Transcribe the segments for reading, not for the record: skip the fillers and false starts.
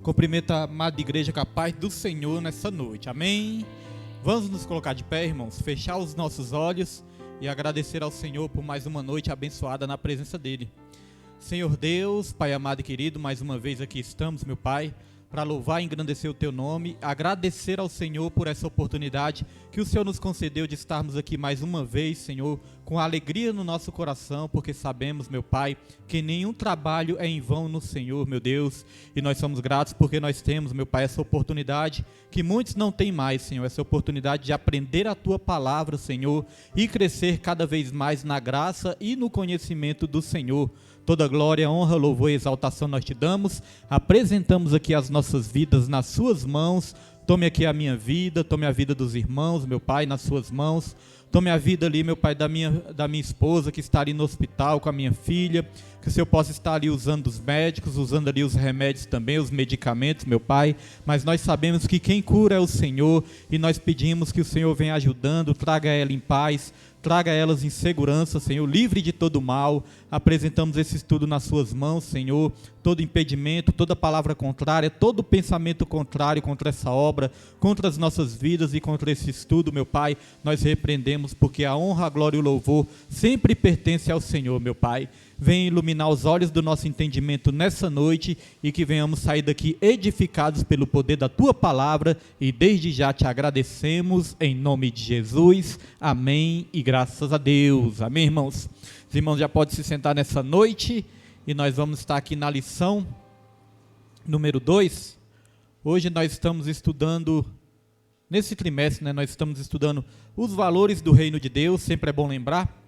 Cumprimento a amada igreja com a paz do Senhor nessa noite, amém? Vamos nos colocar de pé, irmãos, fechar os nossos olhos e agradecer ao Senhor por mais uma noite abençoada na presença dEle. Senhor Deus, Pai amado e querido, mais uma vez aqui estamos, meu Pai, para louvar e engrandecer o Teu nome, agradecer ao Senhor por essa oportunidade que o Senhor nos concedeu de estarmos aqui mais uma vez, Senhor, com alegria no nosso coração, porque sabemos, meu Pai, que nenhum trabalho é em vão no Senhor, meu Deus, e nós somos gratos porque nós temos, meu Pai, essa oportunidade que muitos não têm mais, Senhor, essa oportunidade de aprender a Tua palavra, Senhor, e crescer cada vez mais na graça e no conhecimento do Senhor. Toda glória, honra, louvor e exaltação nós te damos, apresentamos aqui as nossas vidas nas suas mãos. Tome aqui a minha vida, tome a vida dos irmãos, meu Pai, nas suas mãos. Tome a vida ali, meu Pai, da minha esposa que está ali no hospital com a minha filha, que o Senhor possa estar ali usando os médicos, usando ali os remédios também, os medicamentos, meu Pai, mas nós sabemos que quem cura é o Senhor e nós pedimos que o Senhor venha ajudando, traga ela em paz, traga elas em segurança, Senhor, livre de todo mal. Apresentamos esse estudo nas suas mãos, Senhor, todo impedimento, toda palavra contrária, todo pensamento contrário contra essa obra, contra as nossas vidas e contra esse estudo, meu Pai, nós repreendemos, porque a honra, a glória e o louvor sempre pertence ao Senhor, meu Pai. Venha iluminar os olhos do nosso entendimento nessa noite e que venhamos sair daqui edificados pelo poder da Tua palavra e desde já te agradecemos em nome de Jesus, amém e graças a Deus, amém, irmãos? Os irmãos já podem se sentar nessa noite e nós vamos estar aqui na lição número 2. Hoje nós estamos estudando, nesse trimestre, nós estamos estudando os valores do reino de Deus, sempre é bom lembrar.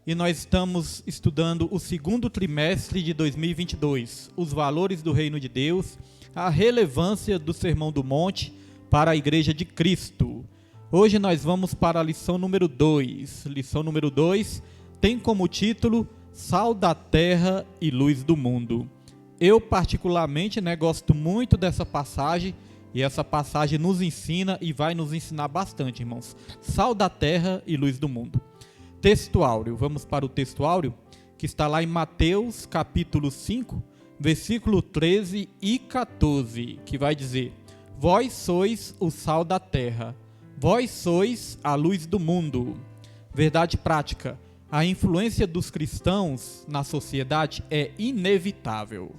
E nós estamos estudando o segundo trimestre de 2022, os valores do reino de Deus, a relevância do Sermão do Monte para a Igreja de Cristo. Hoje nós vamos para a lição número 2. Lição número 2 tem como título Sal da Terra e Luz do Mundo. Eu particularmente gosto muito dessa passagem, e essa passagem nos ensina e vai nos ensinar bastante, irmãos. Sal da Terra e Luz do Mundo. Texto áureo, vamos para o texto áureo, que está lá em Mateus capítulo 5, versículo 13 e 14, que vai dizer: Vós sois o sal da terra, vós sois a luz do mundo. Verdade prática, a influência dos cristãos na sociedade é inevitável.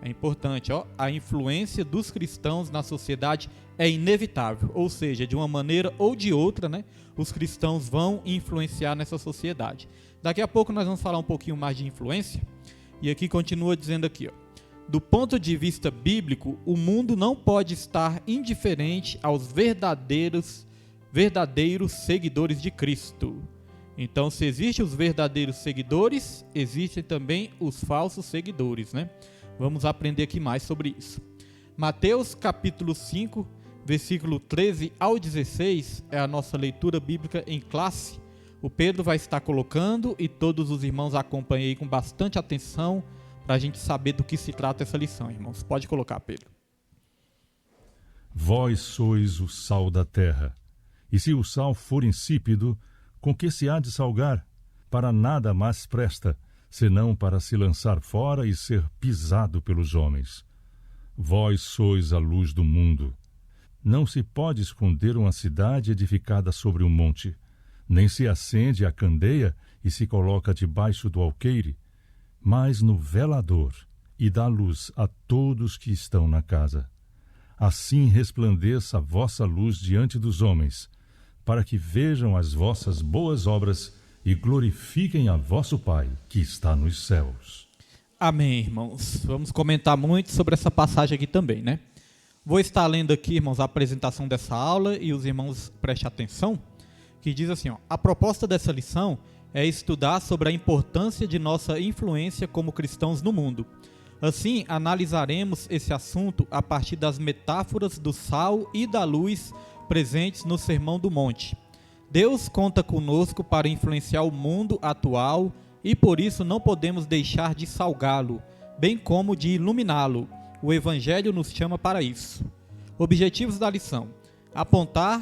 É importante, a influência dos cristãos na sociedade é inevitável, ou seja, de uma maneira ou de outra, os cristãos vão influenciar nessa sociedade. Daqui a pouco nós vamos falar um pouquinho mais de influência, e aqui continua dizendo aqui, do ponto de vista bíblico, o mundo não pode estar indiferente aos verdadeiros seguidores de Cristo. Então, se existem os verdadeiros seguidores, existem também os falsos seguidores, Vamos aprender aqui mais sobre isso. Mateus capítulo 5, versículo 13 ao 16 é a nossa leitura bíblica em classe. O Pedro vai estar colocando e todos os irmãos acompanhem aí com bastante atenção para a gente saber do que se trata essa lição, irmãos. Pode colocar, Pedro. Vós sois o sal da terra, e se o sal for insípido, com que se há de salgar? Para nada mais presta, senão para se lançar fora e ser pisado pelos homens. Vós sois a luz do mundo. Não se pode esconder uma cidade edificada sobre um monte, nem se acende a candeia e se coloca debaixo do alqueire, mas no velador, e dá luz a todos que estão na casa. Assim resplandeça a vossa luz diante dos homens, para que vejam as vossas boas obras e glorifiquem a vosso Pai, que está nos céus. Amém, irmãos. Vamos comentar muito sobre essa passagem aqui também, Vou estar lendo aqui, irmãos, a apresentação dessa aula e os irmãos prestem atenção, que diz assim, a proposta dessa lição é estudar sobre a importância de nossa influência como cristãos no mundo. Assim, analisaremos esse assunto a partir das metáforas do sal e da luz presentes no Sermão do Monte. Deus conta conosco para influenciar o mundo atual e por isso não podemos deixar de salgá-lo, bem como de iluminá-lo. O Evangelho nos chama para isso. Objetivos da lição: apontar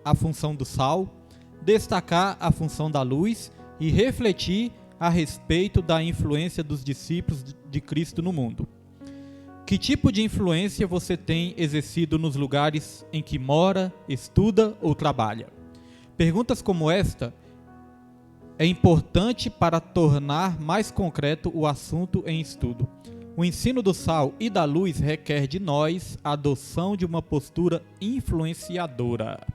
a função do sal, destacar a função da luz e refletir a respeito da influência dos discípulos de Cristo no mundo. Que tipo de influência você tem exercido nos lugares em que mora, estuda ou trabalha? Perguntas como esta é importante para tornar mais concreto o assunto em estudo. O ensino do sal e da luz requer de nós a adoção de uma postura influenciadora.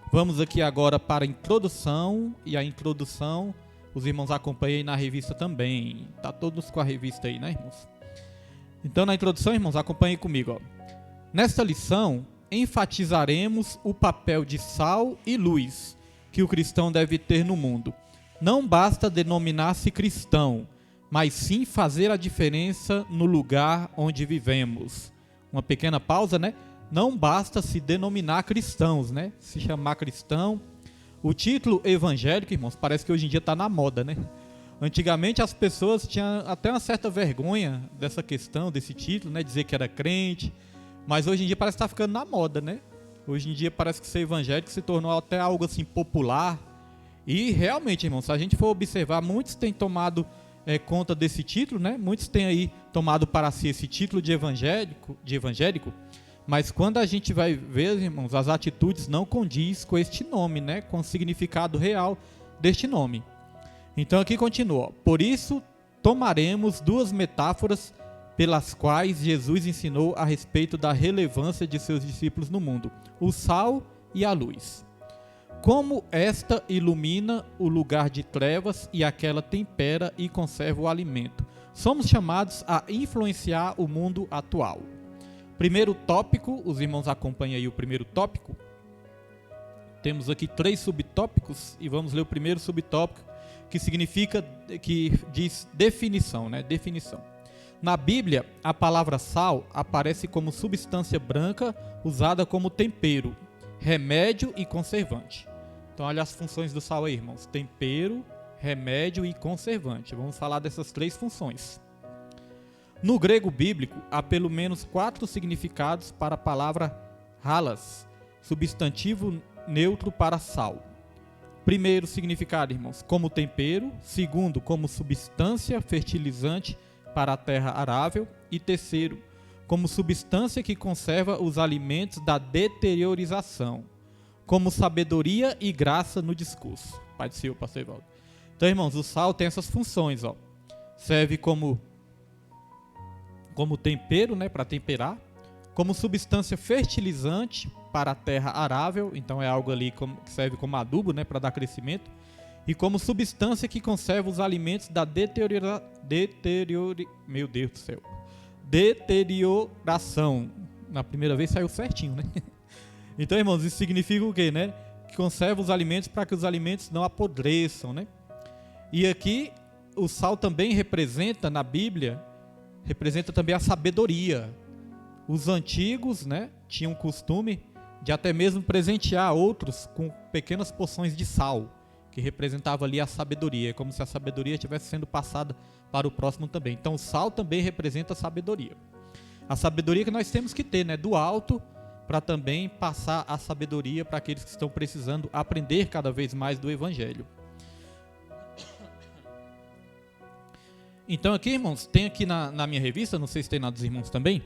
Vamos aqui agora para a introdução, e a introdução os irmãos acompanhem na revista também. Tá todos com a revista aí, né, irmãos? Então, na introdução, irmãos, acompanhem comigo. Ó. Nesta lição, enfatizaremos o papel de sal e luz que o cristão deve ter no mundo. Não basta denominar-se cristão, mas sim fazer a diferença no lugar onde vivemos. Uma pequena pausa, né? Não basta se denominar cristãos, né? Se chamar cristão. O título evangélico, irmãos, parece que hoje em dia está na moda, né? Antigamente as pessoas tinham até uma certa vergonha dessa questão, desse título, né? Dizer que era crente. Mas hoje em dia parece que está ficando na moda, né? Hoje em dia parece que ser evangélico se tornou até algo assim popular. E realmente, irmãos, se a gente for observar, muitos têm tomado conta desse título, né? Muitos têm aí tomado para si esse título de evangélico. Mas quando a gente vai ver, irmãos, as atitudes não condiz com este nome, né? Com o significado real deste nome. Então aqui continua. Por isso, tomaremos duas metáforas pelas quais Jesus ensinou a respeito da relevância de seus discípulos no mundo. O sal e a luz. Como esta ilumina o lugar de trevas e aquela tempera e conserva o alimento. Somos chamados a influenciar o mundo atual. Primeiro tópico, os irmãos acompanham aí o primeiro tópico. Temos aqui 3 subtópicos e vamos ler o primeiro subtópico, que diz definição, né? Definição. Na Bíblia, a palavra sal aparece como substância branca usada como tempero, remédio e conservante. Então, olha as funções do sal aí, irmãos. Tempero, remédio e conservante. Vamos falar dessas 3 funções. No grego bíblico, há pelo menos 4 significados para a palavra halas, substantivo neutro para sal. Primeiro significado, irmãos, como tempero. Segundo, como substância fertilizante para a terra arável. E terceiro, como substância que conserva os alimentos da deteriorização. Como sabedoria e graça no discurso. Pai do Senhor, pastor Evaldo. Então, irmãos, o sal tem essas funções, ó. Serve como tempero, né, para temperar, como substância fertilizante para a terra arável, então é algo ali que serve como adubo, né, para dar crescimento, e como substância que conserva os alimentos da deterioração. Na primeira vez saiu certinho, né? Então, irmãos, isso significa o quê, né? Que conserva os alimentos para que os alimentos não apodreçam, né? E aqui o sal também representa na Bíblia também a sabedoria. Os antigos, né, tinham o costume de até mesmo presentear outros com pequenas porções de sal, que representava ali a sabedoria, como se a sabedoria estivesse sendo passada para o próximo também. Então o sal também representa a sabedoria. A sabedoria que nós temos que ter, né, do alto, para também passar a sabedoria para aqueles que estão precisando aprender cada vez mais do Evangelho. Então aqui, irmãos, tem aqui na minha revista, não sei se tem na dos irmãos também,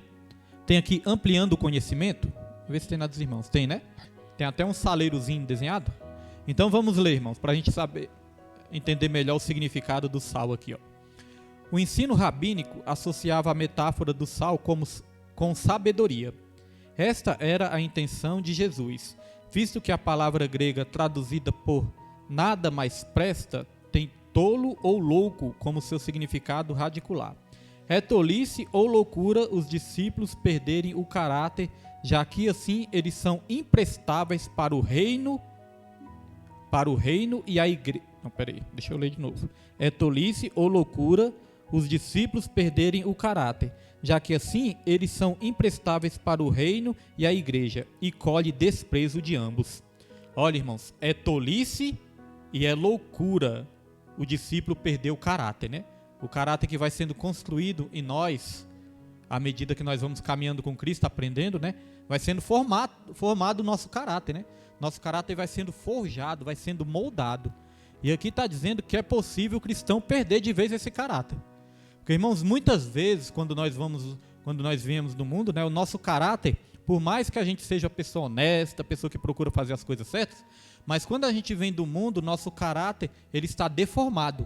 tem aqui ampliando o conhecimento, vê se tem na dos irmãos, tem, né? Tem até um saleirozinho desenhado. Então vamos ler, irmãos, para a gente saber, entender melhor o significado do sal aqui, ó. O ensino rabínico associava a metáfora do sal com sabedoria. Esta era a intenção de Jesus, visto que a palavra grega traduzida por nada mais presta tem tolo ou louco como seu significado radicular. É tolice ou loucura os discípulos perderem o caráter, já que assim eles são imprestáveis para o reino e a igreja. Não, peraí, deixa eu ler de novo. É tolice ou loucura os discípulos perderem o caráter, já que assim eles são imprestáveis para o reino e a igreja, e colhe desprezo de ambos. Olha, irmãos, é tolice e é loucura o discípulo perder o caráter, né? O caráter que vai sendo construído em nós, à medida que nós vamos caminhando com Cristo, aprendendo, né? Vai sendo formado o nosso caráter, né? Nosso caráter vai sendo forjado, vai sendo moldado. E aqui está dizendo que é possível o cristão perder de vez esse caráter. Porque, irmãos, muitas vezes, quando nós vamos quando nós viemos do mundo, né, o nosso caráter, por mais que a gente seja pessoa honesta, pessoa que procura fazer as coisas certas, mas quando a gente vem do mundo, nosso caráter, ele está deformado.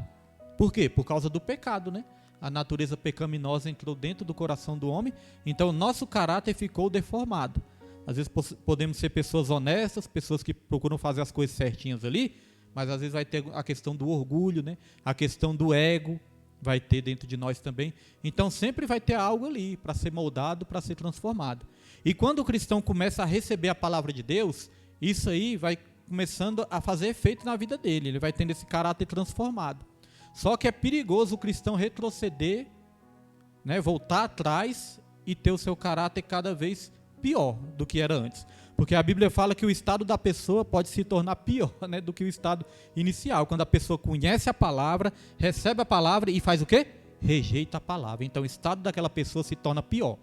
Por quê? Por causa do pecado, né? A natureza pecaminosa entrou dentro do coração do homem, então nosso caráter ficou deformado. Às vezes podemos ser pessoas honestas, pessoas que procuram fazer as coisas certinhas ali, mas às vezes vai ter a questão do orgulho, né? A questão do ego, vai ter dentro de nós também. Então sempre vai ter algo ali para ser moldado, para ser transformado. E quando o cristão começa a receber a palavra de Deus, isso aí vai começando a fazer efeito na vida dele, ele vai tendo esse caráter transformado. Só que é perigoso o cristão retroceder, né, voltar atrás e ter o seu caráter cada vez pior do que era antes. Porque a Bíblia fala que o estado da pessoa pode se tornar pior, né, do que o estado inicial. Quando a pessoa conhece a palavra, recebe a palavra e faz o quê? Rejeita a palavra. Então o estado daquela pessoa se torna pior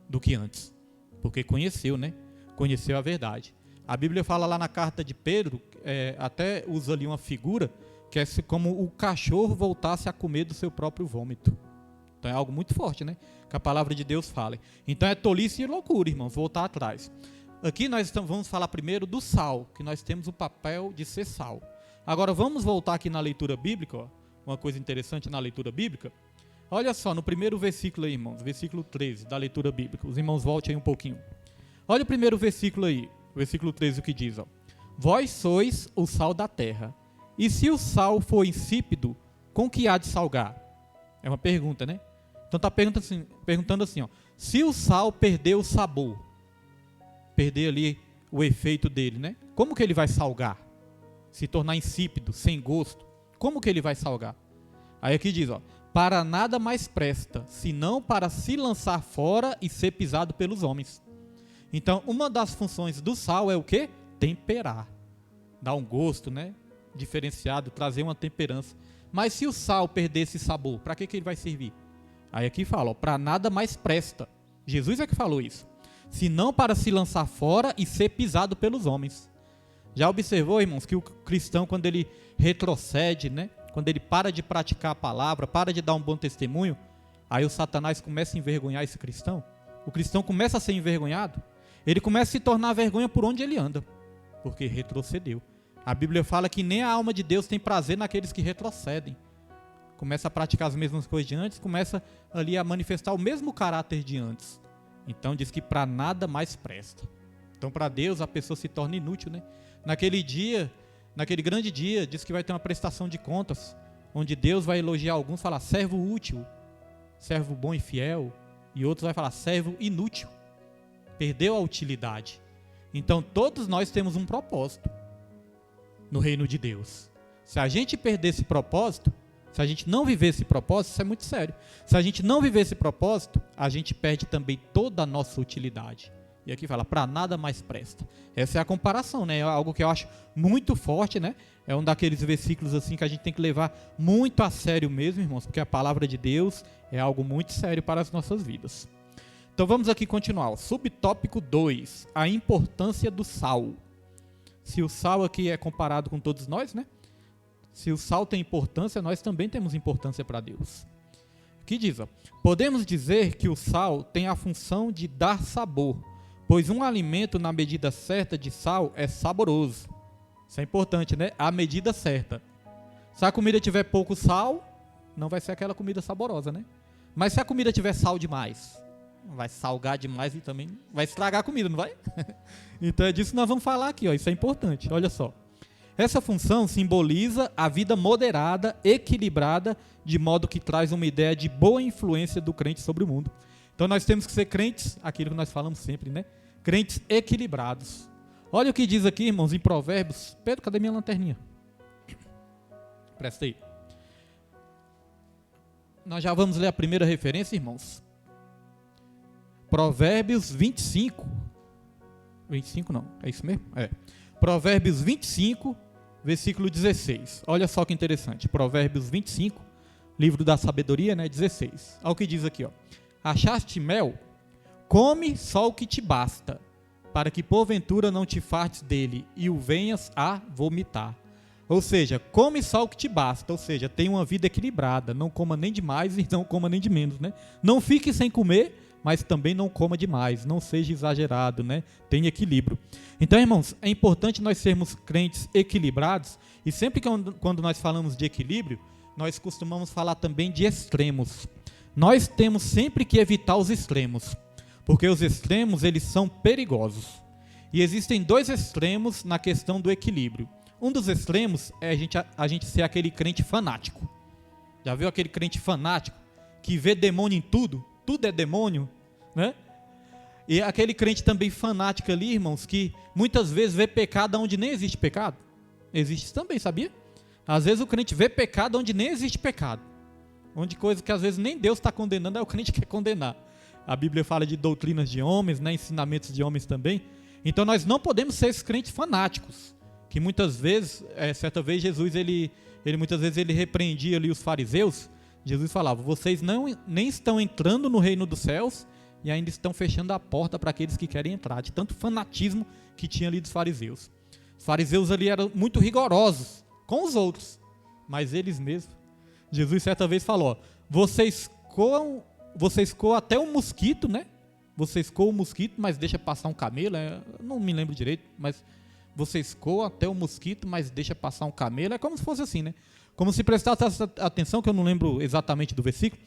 do que antes. Porque conheceu, né? Conheceu a verdade. A Bíblia fala lá na carta de Pedro, até usa ali uma figura, que é como o cachorro voltasse a comer do seu próprio vômito. Então é algo muito forte, né? Que a palavra de Deus fala. Então é tolice e loucura, irmãos, voltar atrás. Aqui nós vamos falar primeiro do sal, que nós temos o papel de ser sal. Agora vamos voltar aqui na leitura bíblica, ó, uma coisa interessante na leitura bíblica. Olha só, no primeiro versículo aí, irmãos, versículo 13 da leitura bíblica. Os irmãos voltem aí um pouquinho. Olha o primeiro versículo aí, versículo 13, o que diz, ó. Vós sois o sal da terra. E se o sal for insípido, com que há de salgar? É uma pergunta, né? Então está perguntando assim, ó. Se o sal perder o sabor, perder ali o efeito dele, né? Como que ele vai salgar? Se tornar insípido, sem gosto, como que ele vai salgar? Aí aqui diz, ó. Para nada mais presta, senão para se lançar fora e ser pisado pelos homens. Então, uma das funções do sal é o quê? Temperar. Dar um gosto, né? Diferenciado, trazer uma temperança. Mas se o sal perder esse sabor, para que ele vai servir? Aí aqui fala, para nada mais presta. Jesus é que falou isso. Senão para se lançar fora e ser pisado pelos homens. Já observou, irmãos, que o cristão, quando ele retrocede, né? Quando ele para de praticar a palavra, para de dar um bom testemunho, aí o Satanás começa a envergonhar esse cristão. O cristão começa a ser envergonhado. Ele começa a se tornar vergonha por onde ele anda, porque retrocedeu. A Bíblia fala que nem a alma de Deus tem prazer naqueles que retrocedem. Começa a praticar as mesmas coisas de antes, começa ali a manifestar o mesmo caráter de antes. Então diz que para nada mais presta. Então para Deus a pessoa se torna inútil, né? Naquele grande dia, diz que vai ter uma prestação de contas, onde Deus vai elogiar alguns, falar servo útil, servo bom e fiel, e outros vai falar servo inútil, perdeu a utilidade. Então todos nós temos um propósito no reino de Deus. Se a gente perder esse propósito, se a gente não viver esse propósito, isso é muito sério. Se a gente não viver esse propósito, a gente perde também toda a nossa utilidade. E aqui fala, para nada mais presta. Essa é a comparação, né? É algo que eu acho muito forte, né? É um daqueles versículos assim que a gente tem que levar muito a sério mesmo, irmãos, porque a palavra de Deus é algo muito sério para as nossas vidas. Então vamos aqui continuar. Subtópico 2, a importância do sal. Se o sal aqui é comparado com todos nós, né? Se o sal tem importância, nós também temos importância para Deus. Aqui diz, ó, podemos dizer que o sal tem a função de dar sabor, pois um alimento na medida certa de sal é saboroso. Isso é importante, né? A medida certa. Se a comida tiver pouco sal, não vai ser aquela comida saborosa, né? Mas se a comida tiver sal demais, vai salgar demais e também vai estragar a comida, não vai? Então é disso que nós vamos falar aqui, ó. Isso é importante, olha só. Essa função simboliza a vida moderada, equilibrada, de modo que traz uma ideia de boa influência do crente sobre o mundo. Então nós temos que ser crentes, aquilo que nós falamos sempre, né? Crentes equilibrados. Olha o que diz aqui, irmãos, em Provérbios. Pedro, cadê minha lanterninha? Presta aí. Nós já vamos ler a primeira referência, irmãos. Provérbios 25. 25 não, é isso mesmo? É. Provérbios 25, versículo 16. Olha só que interessante. Provérbios 25, livro da sabedoria, né? 16. Olha o que diz aqui, ó. Achaste mel? Come só o que te basta, para que porventura não te fartes dele e o venhas a vomitar. Ou seja, come só o que te basta, ou seja, tenha uma vida equilibrada, não coma nem de mais e não coma nem de menos, né? Não fique sem comer, mas também não coma demais, não seja exagerado, né? Tenha equilíbrio. Então, irmãos, é importante nós sermos crentes equilibrados, e sempre que quando nós falamos de equilíbrio, nós costumamos falar também de extremos. Nós temos sempre que evitar os extremos, porque os extremos, eles são perigosos. E existem dois extremos na questão do equilíbrio. Um dos extremos é a gente ser aquele crente fanático. Já viu aquele crente fanático que vê demônio em tudo? Tudo é demônio, né? E aquele crente também fanático ali, irmãos, que muitas vezes vê pecado onde nem existe pecado. Existe também, sabia? Às vezes o crente vê pecado onde nem existe pecado. Onde coisa que às vezes nem Deus está condenando, é o crente que quer condenar. A Bíblia fala de doutrinas de homens, né, ensinamentos de homens também. Então nós não podemos ser esses crentes fanáticos, que muitas vezes, certa vez Jesus, ele muitas vezes ele repreendia ali os fariseus. Jesus falava, vocês nem estão entrando no reino dos céus e ainda estão fechando a porta para aqueles que querem entrar, de tanto fanatismo que tinha ali dos fariseus. Os fariseus ali eram muito rigorosos com os outros, mas eles mesmos. Jesus certa vez falou, vocês coam até um mosquito, né? Vocês coam o mosquito, mas deixa passar um camelo, não me lembro direito, mas vocês coam até o mosquito, mas deixa passar um camelo, é como se fosse assim, né? Como se prestasse atenção, que eu não lembro exatamente do versículo,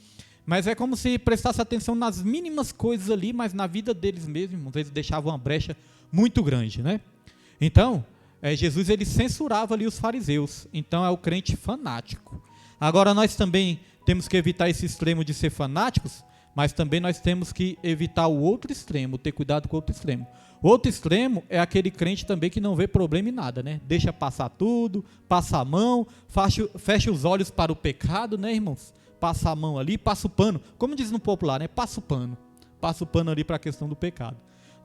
mas é como se prestasse atenção nas mínimas coisas ali, mas na vida deles mesmos, eles deixavam uma brecha muito grande, né? Então, Jesus, ele censurava ali os fariseus, então é o crente fanático. Agora, nós também temos que evitar esse extremo de ser fanáticos, mas também nós temos que evitar o outro extremo, ter cuidado com o outro extremo. O outro extremo é aquele crente também que não vê problema em nada, né? Deixa passar tudo, passa a mão, fecha os olhos para o pecado, né, irmãos? Passa a mão ali, passa o pano, como diz no popular, né? Passa o pano ali para a questão do pecado.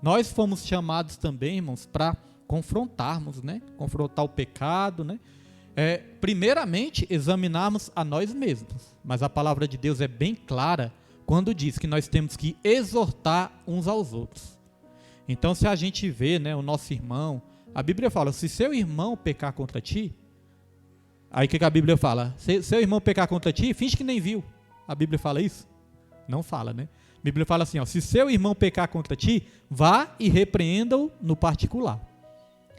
Nós fomos chamados também, irmãos, para confrontarmos, né? Confrontar o pecado, né? Primeiramente, examinarmos a nós mesmos, mas a palavra de Deus é bem clara quando diz que nós temos que exortar uns aos outros. Então, se a gente vê, né, o nosso irmão, a Bíblia fala, se seu irmão pecar contra ti, aí o que a Bíblia fala? Se seu irmão pecar contra ti, finge que nem viu. A Bíblia fala isso? Não fala, né? A Bíblia fala assim, se seu irmão pecar contra ti, vá e repreenda-o no particular.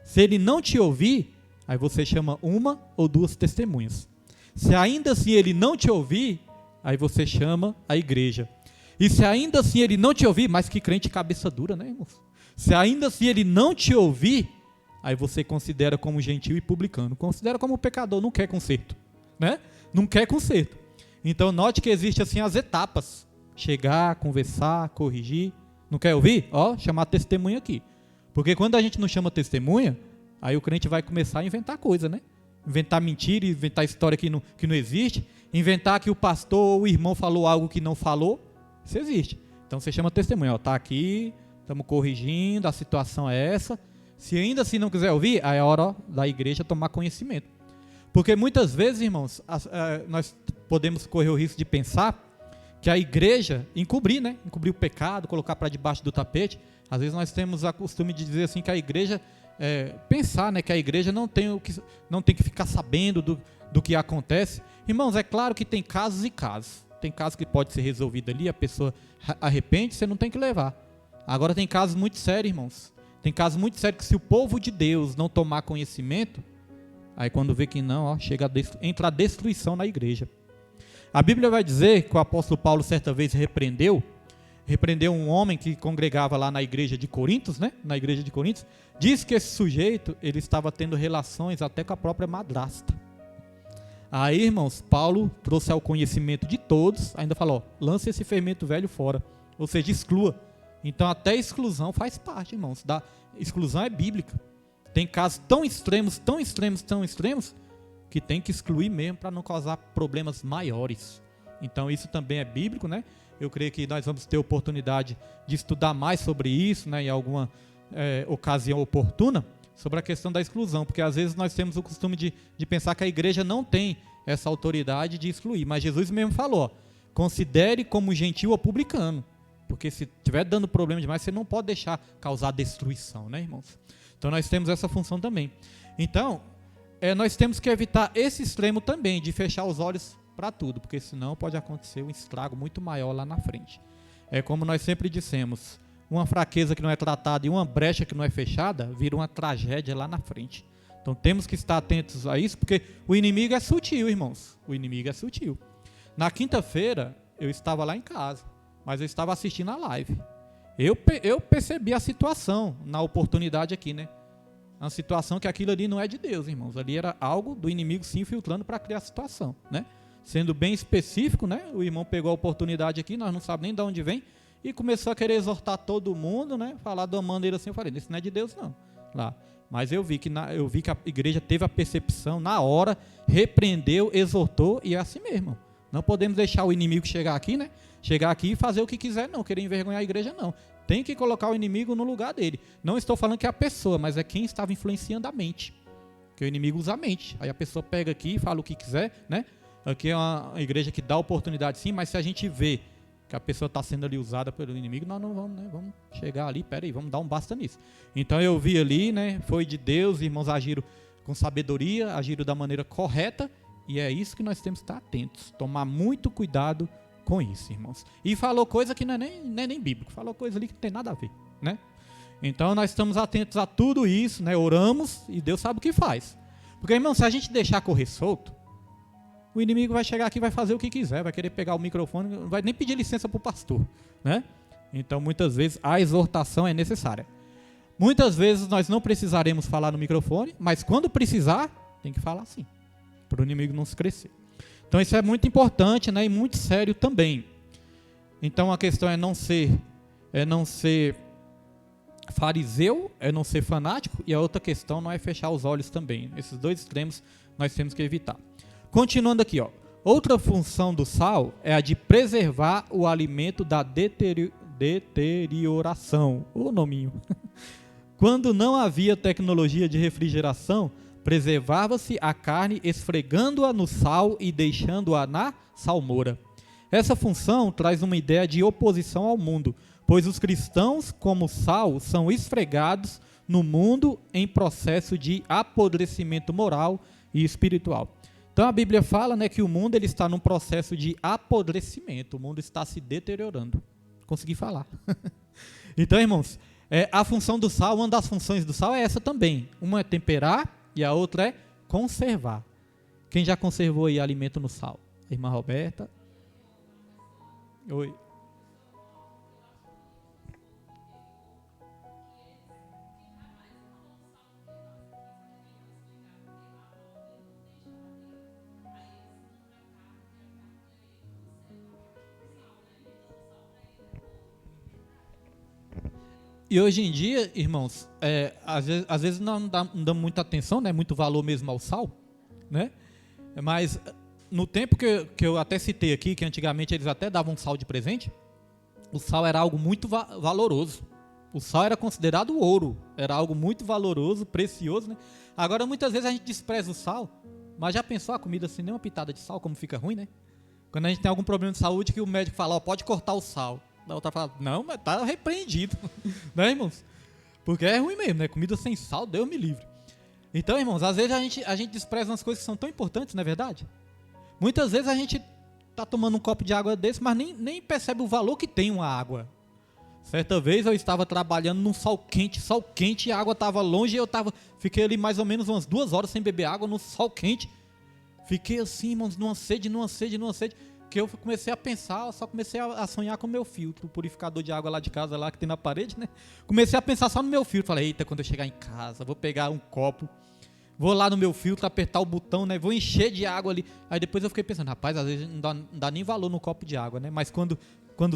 Se ele não te ouvir, aí você chama uma ou duas testemunhas. Se ainda assim ele não te ouvir, aí você chama a igreja. E se ainda assim ele não te ouvir, mas que crente cabeça dura, né, irmãos? Se ainda assim ele não te ouvir, aí você considera como gentil e publicano. Considera como pecador, não quer conserto, né? Não quer conserto. Então note que existe assim as etapas. Chegar, conversar, corrigir. Não quer ouvir? Chamar testemunha aqui. Porque quando a gente não chama testemunha, aí o crente vai começar a inventar coisa, né? Inventar mentira, inventar história que não existe. Inventar que o pastor ou o irmão falou algo que não falou. Isso existe. Então você chama testemunha. Está aqui, estamos corrigindo, a situação é essa. Se ainda assim não quiser ouvir, aí é a hora da igreja tomar conhecimento. Porque muitas vezes, irmãos, nós podemos correr o risco de pensar que a igreja encobrir, né? Encobrir o pecado, colocar para debaixo do tapete. Às vezes nós temos o costume de dizer assim que a igreja, pensar, né, que a igreja não tem que ficar sabendo do que acontece. Irmãos, é claro que tem casos e casos. Tem casos que pode ser resolvido ali, a pessoa arrepende, você não tem que levar. Agora tem casos muito sérios, irmãos. Tem casos muito sérios que se o povo de Deus não tomar conhecimento, aí quando vê que não, entra a destruição na igreja. A Bíblia vai dizer que o apóstolo Paulo certa vez repreendeu um homem que congregava lá na igreja de Corintos, né? Na igreja de Corintos. Diz que esse sujeito, ele estava tendo relações até com a própria madrasta. Aí, irmãos, Paulo trouxe ao conhecimento de todos, ainda falou, lance esse fermento velho fora, ou seja, exclua. Então até exclusão faz parte, irmãos, da exclusão é bíblica. Tem casos tão extremos, que tem que excluir mesmo para não causar problemas maiores. Então isso também é bíblico, né? Eu creio que nós vamos ter oportunidade de estudar mais sobre isso, né, em alguma ocasião oportuna, sobre a questão da exclusão, porque às vezes nós temos o costume de pensar que a igreja não tem essa autoridade de excluir, mas Jesus mesmo falou, considere como gentil ou publicano, porque se estiver dando problema demais, você não pode deixar causar destruição, né, irmãos? Então nós temos essa função também. Então, nós temos que evitar esse extremo também, de fechar os olhos para tudo, porque senão pode acontecer um estrago muito maior lá na frente. É como nós sempre dissemos, uma fraqueza que não é tratada e uma brecha que não é fechada, vira uma tragédia lá na frente. Então temos que estar atentos a isso, porque o inimigo é sutil, irmãos. O inimigo é sutil. Na quinta-feira, eu estava lá em casa, mas eu estava assistindo a live. Eu percebi a situação, na oportunidade aqui, né? Uma situação que aquilo ali não é de Deus, irmãos. Ali era algo do inimigo se infiltrando para criar a situação, né? Sendo bem específico, né? O irmão pegou a oportunidade aqui, nós não sabemos nem de onde vem, e começou a querer exortar todo mundo, né? Falar de uma maneira assim, eu falei, isso não é de Deus não. Lá. Mas eu vi que a igreja teve a percepção, na hora, repreendeu, exortou, e é assim mesmo. Não podemos deixar o inimigo chegar aqui, né? Chegar aqui e fazer o que quiser, não. Querer envergonhar a igreja, não. Tem que colocar o inimigo no lugar dele. Não estou falando que é a pessoa, mas é quem estava influenciando a mente. Porque o inimigo usa a mente. Aí a pessoa pega aqui e fala o que quiser, né? Aqui é uma igreja que dá oportunidade sim, mas se a gente vê que a pessoa está sendo ali usada pelo inimigo, nós não vamos, né? Vamos chegar ali, peraí, vamos dar um basta nisso. Então eu vi ali, né? Foi de Deus, irmãos agiram com sabedoria, agiram da maneira correta, e é isso que nós temos que estar atentos. Tomar muito cuidado com isso, irmãos. E falou coisa que não é nem bíblico, falou coisa ali que não tem nada a ver, né? Então nós estamos atentos a tudo isso, né? Oramos e Deus sabe o que faz. Porque, irmão, se a gente deixar correr solto, o inimigo vai chegar aqui e vai fazer o que quiser, vai querer pegar o microfone, não vai nem pedir licença para o pastor, né? Então, muitas vezes, a exortação é necessária. Muitas vezes nós não precisaremos falar no microfone, mas quando precisar, tem que falar sim, para o inimigo não se crescer. Então, isso é muito importante, né? E muito sério também. Então, a questão é não ser fariseu, é não ser fanático, e a outra questão não é fechar os olhos também. Esses dois extremos nós temos que evitar. Continuando aqui, ó. Outra função do sal é a de preservar o alimento da deterioração. Ô nominho. Quando não havia tecnologia de refrigeração, preservava-se a carne esfregando-a no sal e deixando-a na salmoura. Essa função traz uma ideia de oposição ao mundo, pois os cristãos, como sal, são esfregados no mundo em processo de apodrecimento moral e espiritual. Então a Bíblia fala, né, que o mundo ele está num processo de apodrecimento, o mundo está se deteriorando. Consegui falar. Então, irmãos, a função do sal, uma das funções do sal é essa também. Uma é temperar e a outra é conservar. Quem já conservou aí alimento no sal? A irmã Roberta. Oi. E hoje em dia, irmãos, às vezes não damos muita atenção, né, muito valor mesmo ao sal, né? Mas no tempo que eu até citei aqui, que antigamente eles até davam sal de presente, o sal era algo muito valoroso. O sal era considerado ouro, era algo muito valoroso, precioso, né? Agora muitas vezes a gente despreza o sal, mas já pensou a comida sem nenhuma pitada de sal, como fica ruim, né? Quando a gente tem algum problema de saúde que o médico fala, ó, pode cortar o sal. A outra fala, não, mas tá repreendido. Né, irmãos? Porque é ruim mesmo, né? Comida sem sal, Deus me livre. Então, irmãos, às vezes a gente despreza umas coisas que são tão importantes, não é verdade? Muitas vezes a gente tá tomando um copo de água desse, mas nem percebe o valor que tem uma água. Certa vez eu estava trabalhando num sol quente, e a água estava longe, e fiquei ali mais ou menos umas 2 horas sem beber água no sol quente. Fiquei assim, irmãos, numa sede, que eu comecei a pensar, só comecei a sonhar com o meu filtro, o purificador de água lá de casa, lá que tem na parede, né? Comecei a pensar só no meu filtro, falei, eita, quando eu chegar em casa, vou pegar um copo, vou lá no meu filtro, apertar o botão, né? Vou encher de água ali. Aí depois eu fiquei pensando, rapaz, às vezes não dá nem valor no copo de água, né? Mas quando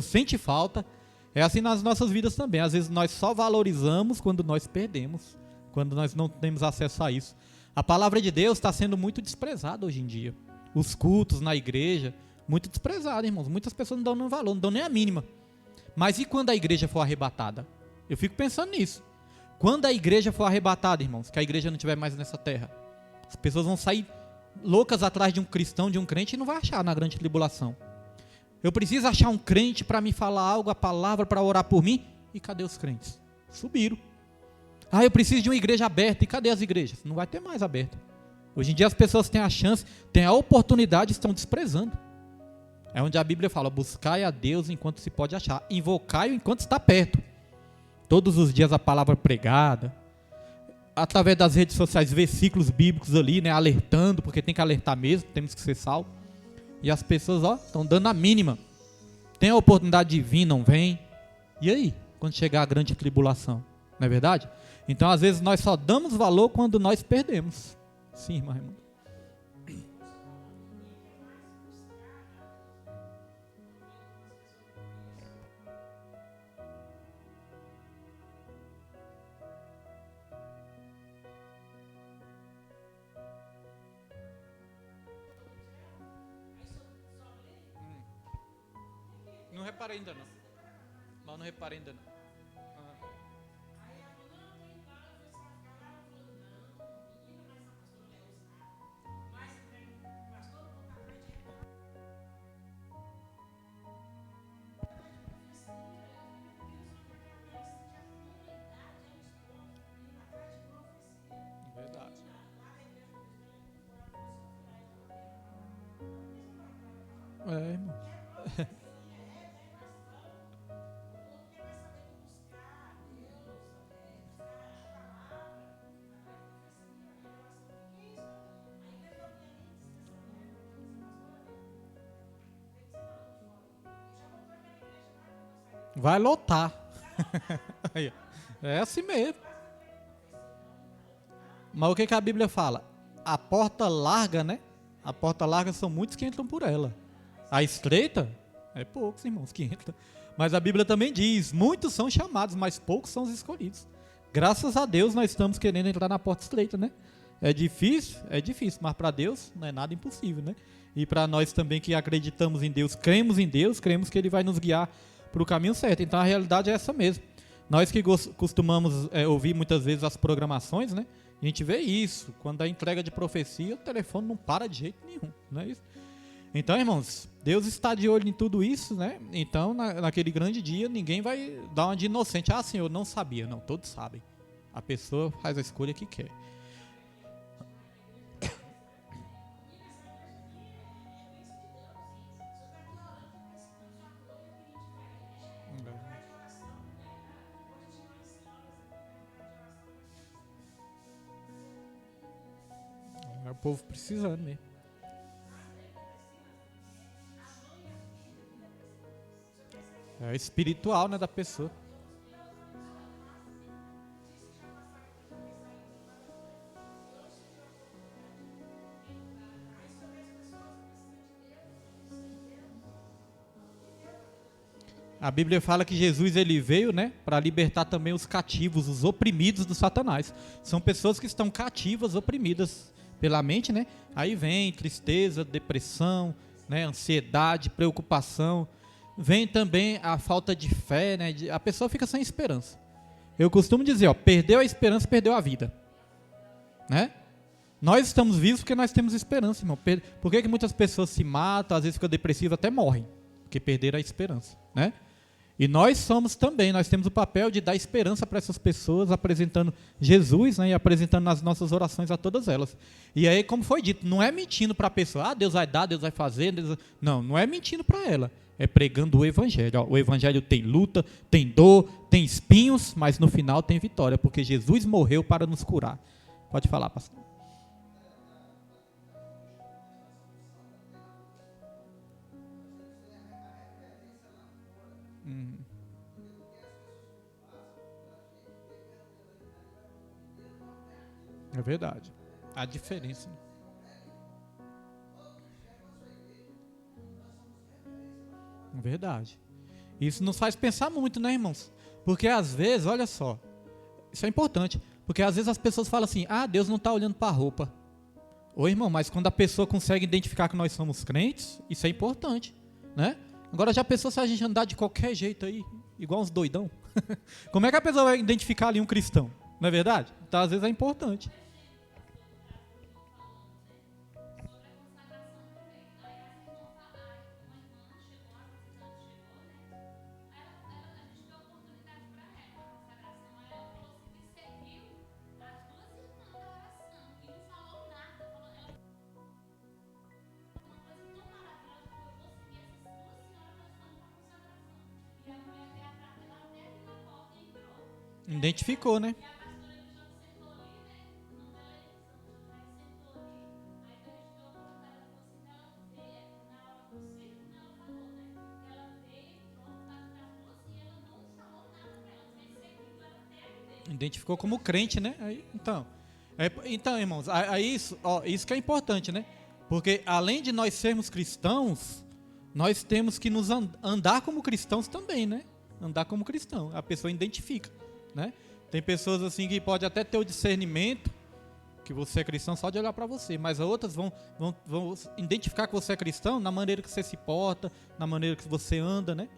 sente falta, é assim nas nossas vidas também. Às vezes nós só valorizamos quando nós perdemos, quando nós não temos acesso a isso. A palavra de Deus está sendo muito desprezada hoje em dia. Os cultos na igreja, muito desprezado, irmãos. Muitas pessoas não dão valor, não dão nem a mínima. Mas e quando a igreja for arrebatada? Eu fico pensando nisso. Quando a igreja for arrebatada, irmãos, que a igreja não estiver mais nessa terra, as pessoas vão sair loucas atrás de um cristão, de um crente, e não vai achar na grande tribulação. Eu preciso achar um crente para me falar algo, a palavra, para orar por mim. E cadê os crentes? Subiram. Ah, eu preciso de uma igreja aberta. E cadê as igrejas? Não vai ter mais aberta. Hoje em dia as pessoas têm a chance, têm a oportunidade e estão desprezando. É onde a Bíblia fala: buscai a Deus enquanto se pode achar, invocai-o enquanto está perto. Todos os dias a palavra pregada, através das redes sociais, versículos bíblicos ali, né, alertando, porque tem que alertar mesmo, temos que ser salvos. E as pessoas, estão dando a mínima. Tem a oportunidade de vir, não vem. E aí, quando chegar a grande tribulação? Não é verdade? Então, às vezes, nós só damos valor quando nós perdemos. Sim, irmã Raimundo. Não reparei ainda não. Mas não reparei ainda não. Verdade. Irmão. Vai lotar. É assim mesmo. Mas o que a Bíblia fala? A porta larga, né? A porta larga são muitos que entram por ela. A estreita é poucos, irmãos, que entram. Mas a Bíblia também diz: muitos são chamados, mas poucos são os escolhidos. Graças a Deus nós estamos querendo entrar na porta estreita, né? É difícil, mas para Deus não é nada impossível, né? E para nós também que acreditamos em Deus, cremos que Ele vai nos guiar para o caminho certo. Então a realidade é essa mesmo. Nós que costumamos ouvir muitas vezes as programações, né? A gente vê isso. Quando a entrega de profecia, o telefone não para de jeito nenhum, não é isso? Então, irmãos, Deus está de olho em tudo isso, né? Então, naquele grande dia, ninguém vai dar uma de inocente. Ah, Senhor, não sabia. Não, todos sabem. A pessoa faz a escolha que quer. É o povo precisando mesmo. É espiritual, né, da pessoa. A Bíblia fala que Jesus ele veio, né, para libertar também os cativos, os oprimidos do Satanás. São pessoas que estão cativas, oprimidas pela mente, né? Aí vem tristeza, depressão, né, ansiedade, preocupação. Vem também a falta de fé, né? A pessoa fica sem esperança. Eu costumo dizer, perdeu a esperança, perdeu a vida, né? Nós estamos vivos porque nós temos esperança, irmão. Por que muitas pessoas se matam, às vezes ficam depressivas, até morrem? Porque perderam a esperança, né? E nós somos também, nós temos o papel de dar esperança para essas pessoas, apresentando Jesus, né, e apresentando nas nossas orações a todas elas. E aí, como foi dito, não é mentindo para a pessoa, Deus vai dar, Deus vai fazer. Não é mentindo para ela, é pregando o Evangelho. O Evangelho tem luta, tem dor, tem espinhos, mas no final tem vitória, porque Jesus morreu para nos curar. Pode falar, pastor. É verdade. A diferença. É verdade. Isso nos faz pensar muito, né, irmãos? Porque às vezes, olha só, isso é importante, porque às vezes as pessoas falam assim: Deus não está olhando para a roupa. Ô, irmão, mas quando a pessoa consegue identificar que nós somos crentes, isso é importante, né? Agora já pensou se a gente andar de qualquer jeito aí, igual uns doidão? Como é que a pessoa vai identificar ali um cristão? Não é verdade? Então às vezes é importante. Identificou, né? Identificou como crente, né? Aí, então, irmãos, aí isso que é importante, né? Porque além de nós sermos cristãos, nós temos que nos andar como cristãos também, né? Andar como cristão, a pessoa identifica, né? Tem pessoas assim que pode até ter o discernimento que você é cristão só de olhar para você, mas outras vão identificar que você é cristão na maneira que você se porta, na maneira que você anda, né?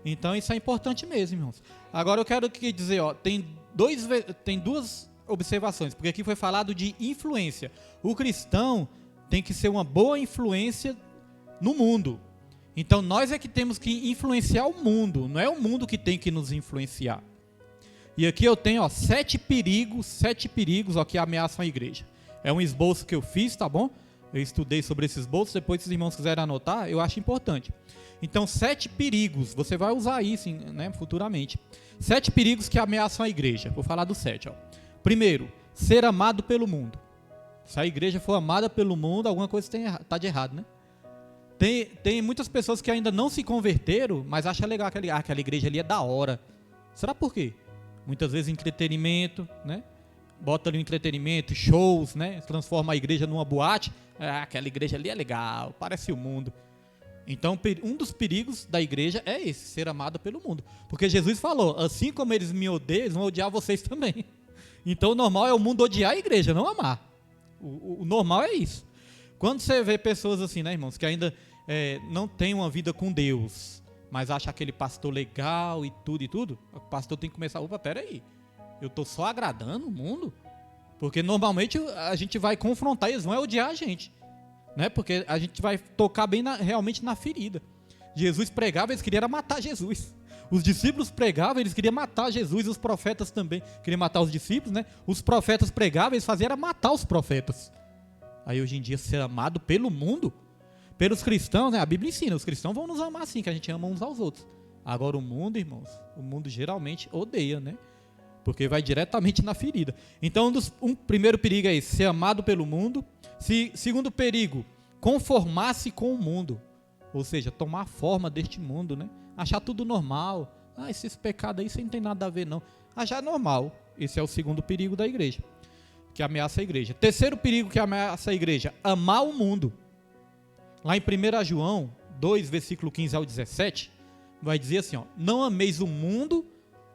Então isso é importante mesmo, irmãos. Agora eu quero dizer, tem duas observações, porque aqui foi falado de influência. O cristão tem que ser uma boa influência no mundo. Então nós é que temos que influenciar o mundo, não é o mundo que tem que nos influenciar. E aqui eu tenho 7 perigos que ameaçam a igreja. É um esboço que eu fiz, tá bom? Eu estudei sobre esses esboços, depois se os irmãos quiserem anotar, eu acho importante. Então 7 perigos, você vai usar isso, né, futuramente. 7 perigos que ameaçam a igreja. Vou falar dos 7. Primeiro, ser amado pelo mundo. Se a igreja for amada pelo mundo, alguma coisa está de errado, né? Tem muitas pessoas que ainda não se converteram, mas acham legal aquela igreja ali é da hora. Será por quê? Muitas vezes entretenimento, né? Bota ali um entretenimento, shows, né? Transforma a igreja numa boate. Aquela igreja ali é legal, parece o mundo. Então, um dos perigos da igreja é esse, ser amado pelo mundo. Porque Jesus falou, assim como eles me odeiam, eles vão odiar vocês também. Então, o normal é o mundo odiar a igreja, não amar. O normal é isso. Quando você vê pessoas assim, né, irmãos, que ainda não têm uma vida com Deus, mas acha aquele pastor legal e tudo, o pastor tem que começar, peraí, eu estou só agradando o mundo? Porque normalmente a gente vai confrontar, eles vão odiar a gente, né? Porque a gente vai tocar bem realmente na ferida. Jesus pregava, eles queriam matar Jesus. Os discípulos pregavam, eles queriam matar Jesus, os profetas também queriam matar os discípulos, né? Os profetas pregavam, eles faziam era matar os profetas. Aí hoje em dia, ser amado pelo mundo, pelos cristãos, né? A Bíblia ensina, os cristãos vão nos amar assim, que a gente ama uns aos outros. Agora o mundo, irmãos, o mundo geralmente odeia, né? Porque vai diretamente na ferida. Então, primeiro perigo é esse, ser amado pelo mundo. Segundo perigo, conformar-se com o mundo. Ou seja, tomar a forma deste mundo, né? Achar tudo normal. Esses pecados aí, isso não tem nada a ver, não. Achar normal. Esse é o segundo perigo da igreja, que ameaça a igreja. Terceiro perigo que ameaça a igreja, amar o mundo. Lá em 1 João 2, versículo 15 ao 17, vai dizer assim, não ameis o mundo,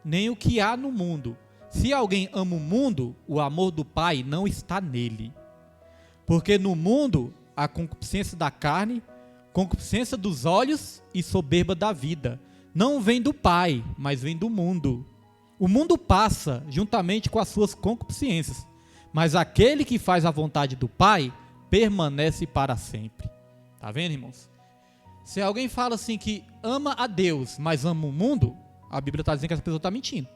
nem o que há no mundo. Se alguém ama o mundo, o amor do Pai não está nele. Porque no mundo, a concupiscência da carne, concupiscência dos olhos e soberba da vida, não vem do Pai, mas vem do mundo. O mundo passa, juntamente com as suas concupiscências, mas aquele que faz a vontade do Pai, permanece para sempre. Tá vendo, irmãos? Se alguém fala assim que ama a Deus, mas ama o mundo, a Bíblia está dizendo que essa pessoa está mentindo.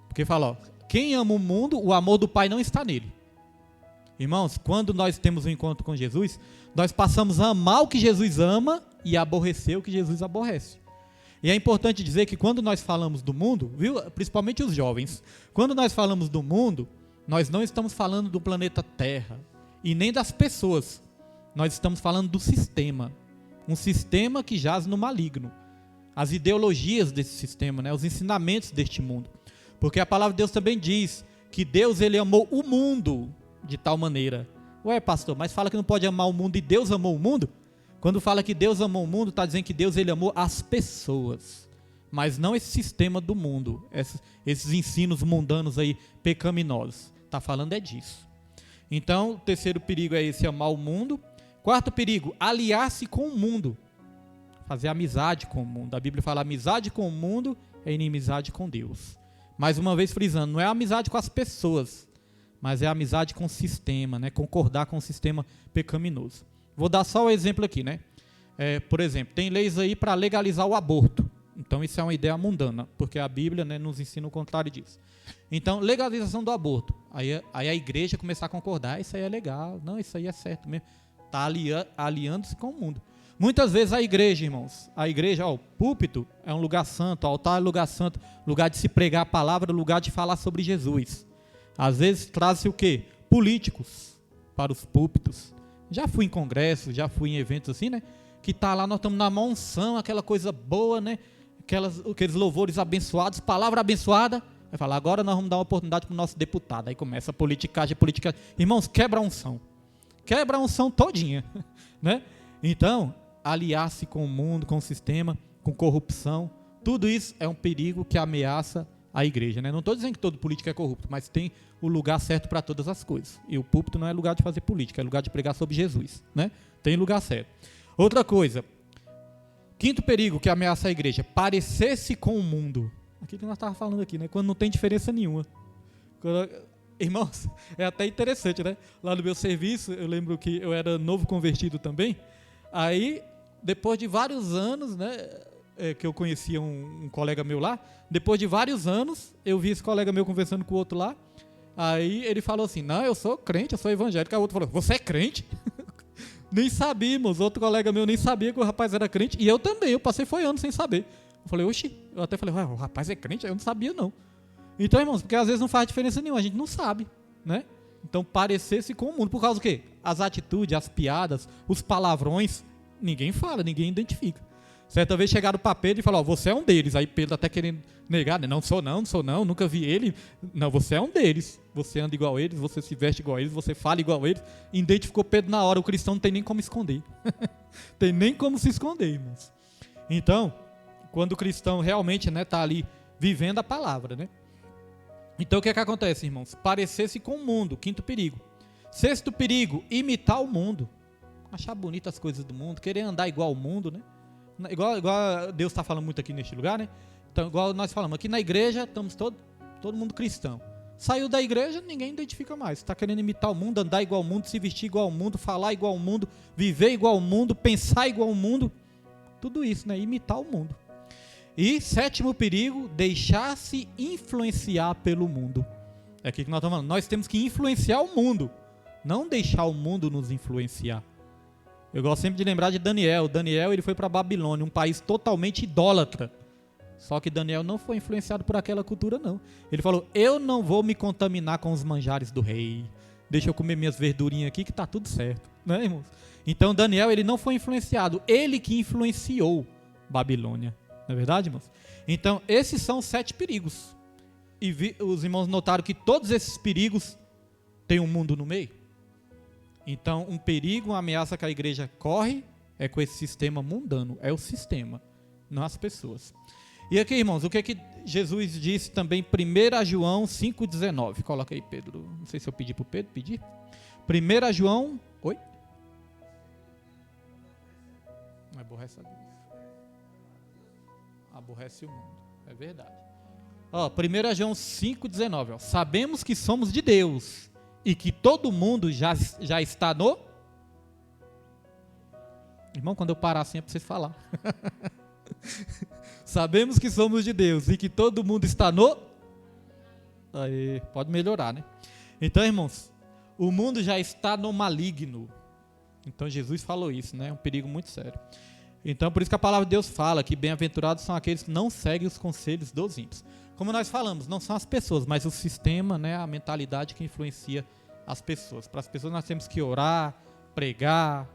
Porque fala, quem ama o mundo, o amor do Pai não está nele. Irmãos, quando nós temos um encontro com Jesus, nós passamos a amar o que Jesus ama e a aborrecer o que Jesus aborrece. E é importante dizer que quando nós falamos do mundo, viu? Principalmente os jovens, quando nós falamos do mundo, nós não estamos falando do planeta Terra e nem das pessoas. Nós estamos falando do sistema. Um sistema que jaz no maligno. As ideologias desse sistema, né? Os ensinamentos deste mundo. Porque a palavra de Deus também diz que Deus, ele amou o mundo de tal maneira. Ué, pastor, mas fala que não pode amar o mundo e Deus amou o mundo? Quando fala que Deus amou o mundo, está dizendo que Deus, ele amou as pessoas. Mas não esse sistema do mundo. Esses ensinos mundanos aí, pecaminosos. Está falando é disso. Então, o terceiro perigo é esse, amar o mundo. Quarto perigo, aliar-se com o mundo. Fazer amizade com o mundo. A Bíblia fala, amizade com o mundo é inimizade com Deus. Mais uma vez frisando, não é amizade com as pessoas, mas é amizade com o sistema, né? Concordar com o sistema pecaminoso. Vou dar só um exemplo aqui, né? Por exemplo, tem leis aí para legalizar o aborto. Então isso é uma ideia mundana, porque a Bíblia, né, nos ensina o contrário disso. Então, legalização do aborto. Aí a igreja começar a concordar, isso aí é legal, não, isso aí é certo mesmo. Está aliando-se com o mundo. Muitas vezes a igreja, irmãos, o púlpito é um lugar santo, o altar é um lugar santo, lugar de se pregar a palavra, lugar de falar sobre Jesus. Às vezes traz-se o quê? Políticos para os púlpitos. Já fui em congressos, já fui em eventos assim, né? Que tá lá, nós estamos na mão unção, aquela coisa boa, né? Aqueles louvores abençoados, palavra abençoada. Vai falar, agora nós vamos dar uma oportunidade para o nosso deputado. Aí começa a politicagem. Irmãos, quebra a unção. Quebra a unção todinha, né? Então, aliar-se com o mundo, com o sistema, com corrupção, tudo isso é um perigo que ameaça a igreja, né? Não estou dizendo que todo político é corrupto, mas tem o lugar certo para todas as coisas. E o púlpito não é lugar de fazer política, é lugar de pregar sobre Jesus, né? Tem lugar certo. Outra coisa, quinto perigo que ameaça a igreja, parecer-se com o mundo. Aquilo que nós estávamos falando aqui, né? Quando não tem diferença nenhuma. Irmãos, é até interessante, né? Lá no meu serviço, eu lembro que eu era novo convertido também. Aí, depois de vários anos, né, que eu conhecia um colega meu lá, depois de vários anos, eu vi esse colega meu conversando com o outro lá, aí ele falou assim, não, eu sou crente, eu sou evangélico. Aí o outro falou, você é crente? Nem sabíamos, outro colega meu nem sabia que o rapaz era crente, e eu também, eu passei foi anos sem saber. Eu falei, oxi, eu até falei, o rapaz é crente? Eu não sabia não. Então, irmãos, porque às vezes não faz diferença nenhuma, a gente não sabe, né? Então, parecer-se com o mundo. Por causa do quê? As atitudes, as piadas, os palavrões, ninguém fala, ninguém identifica. Certa vez chegaram para Pedro e falaram, você é um deles. Aí Pedro até querendo negar, né? Não sou não, nunca vi ele. Não, você é um deles. Você anda igual a eles, você se veste igual a eles, você fala igual a eles. Identificou Pedro na hora, o cristão não tem nem como esconder. Tem nem como se esconder, irmãos. Então, quando o cristão realmente, né, tá ali vivendo a palavra, né? Então o que é que acontece, irmãos? Parecer-se com o mundo, quinto perigo. Sexto perigo, imitar o mundo. Achar bonitas as coisas do mundo, querer andar igual ao mundo, né? Igual Deus está falando muito aqui neste lugar, né? Então, igual nós falamos, aqui na igreja estamos todo mundo cristão. Saiu da igreja, ninguém identifica mais. Está querendo imitar o mundo, andar igual ao mundo, se vestir igual ao mundo, falar igual ao mundo, viver igual ao mundo, pensar igual ao mundo. Tudo isso, né? Imitar o mundo. E sétimo perigo, deixar-se influenciar pelo mundo. É aqui que nós estamos falando. Nós temos que influenciar o mundo, não deixar o mundo nos influenciar. Eu gosto sempre de lembrar de Daniel. Daniel, ele foi para Babilônia, um país totalmente idólatra. Só que Daniel não foi influenciado por aquela cultura, não. Ele falou, eu não vou me contaminar com os manjares do rei. Deixa eu comer minhas verdurinhas aqui que está tudo certo. Né, irmãos? Então Daniel, ele não foi influenciado. Ele que influenciou Babilônia. Não é verdade, irmãos? Então, esses são os 7 perigos. E os irmãos notaram que todos esses perigos têm um mundo no meio. Então, um perigo, uma ameaça que a igreja corre é com esse sistema mundano. É o sistema, não as pessoas. E aqui, irmãos, o que é que Jesus disse também em 1 João 5,19? Coloca aí, Pedro. Não sei se eu pedi para o Pedro, pedi. 1 João... Oi? Não aborrece a Deus. Aborrece o mundo, é verdade. 1 João 5,19, sabemos que somos de Deus e que todo mundo já está no... Irmão, quando eu parar assim é para vocês falar. Sabemos que somos de Deus e que todo mundo está no... Aí, pode melhorar, né? Então, irmãos, o mundo já está no maligno. Então Jesus falou isso, né? É um perigo muito sério. Então, por isso que a palavra de Deus fala que bem-aventurados são aqueles que não seguem os conselhos dos ímpios. Como nós falamos, não são as pessoas, mas o sistema, né, a mentalidade que influencia as pessoas. Para as pessoas nós temos que orar, pregar.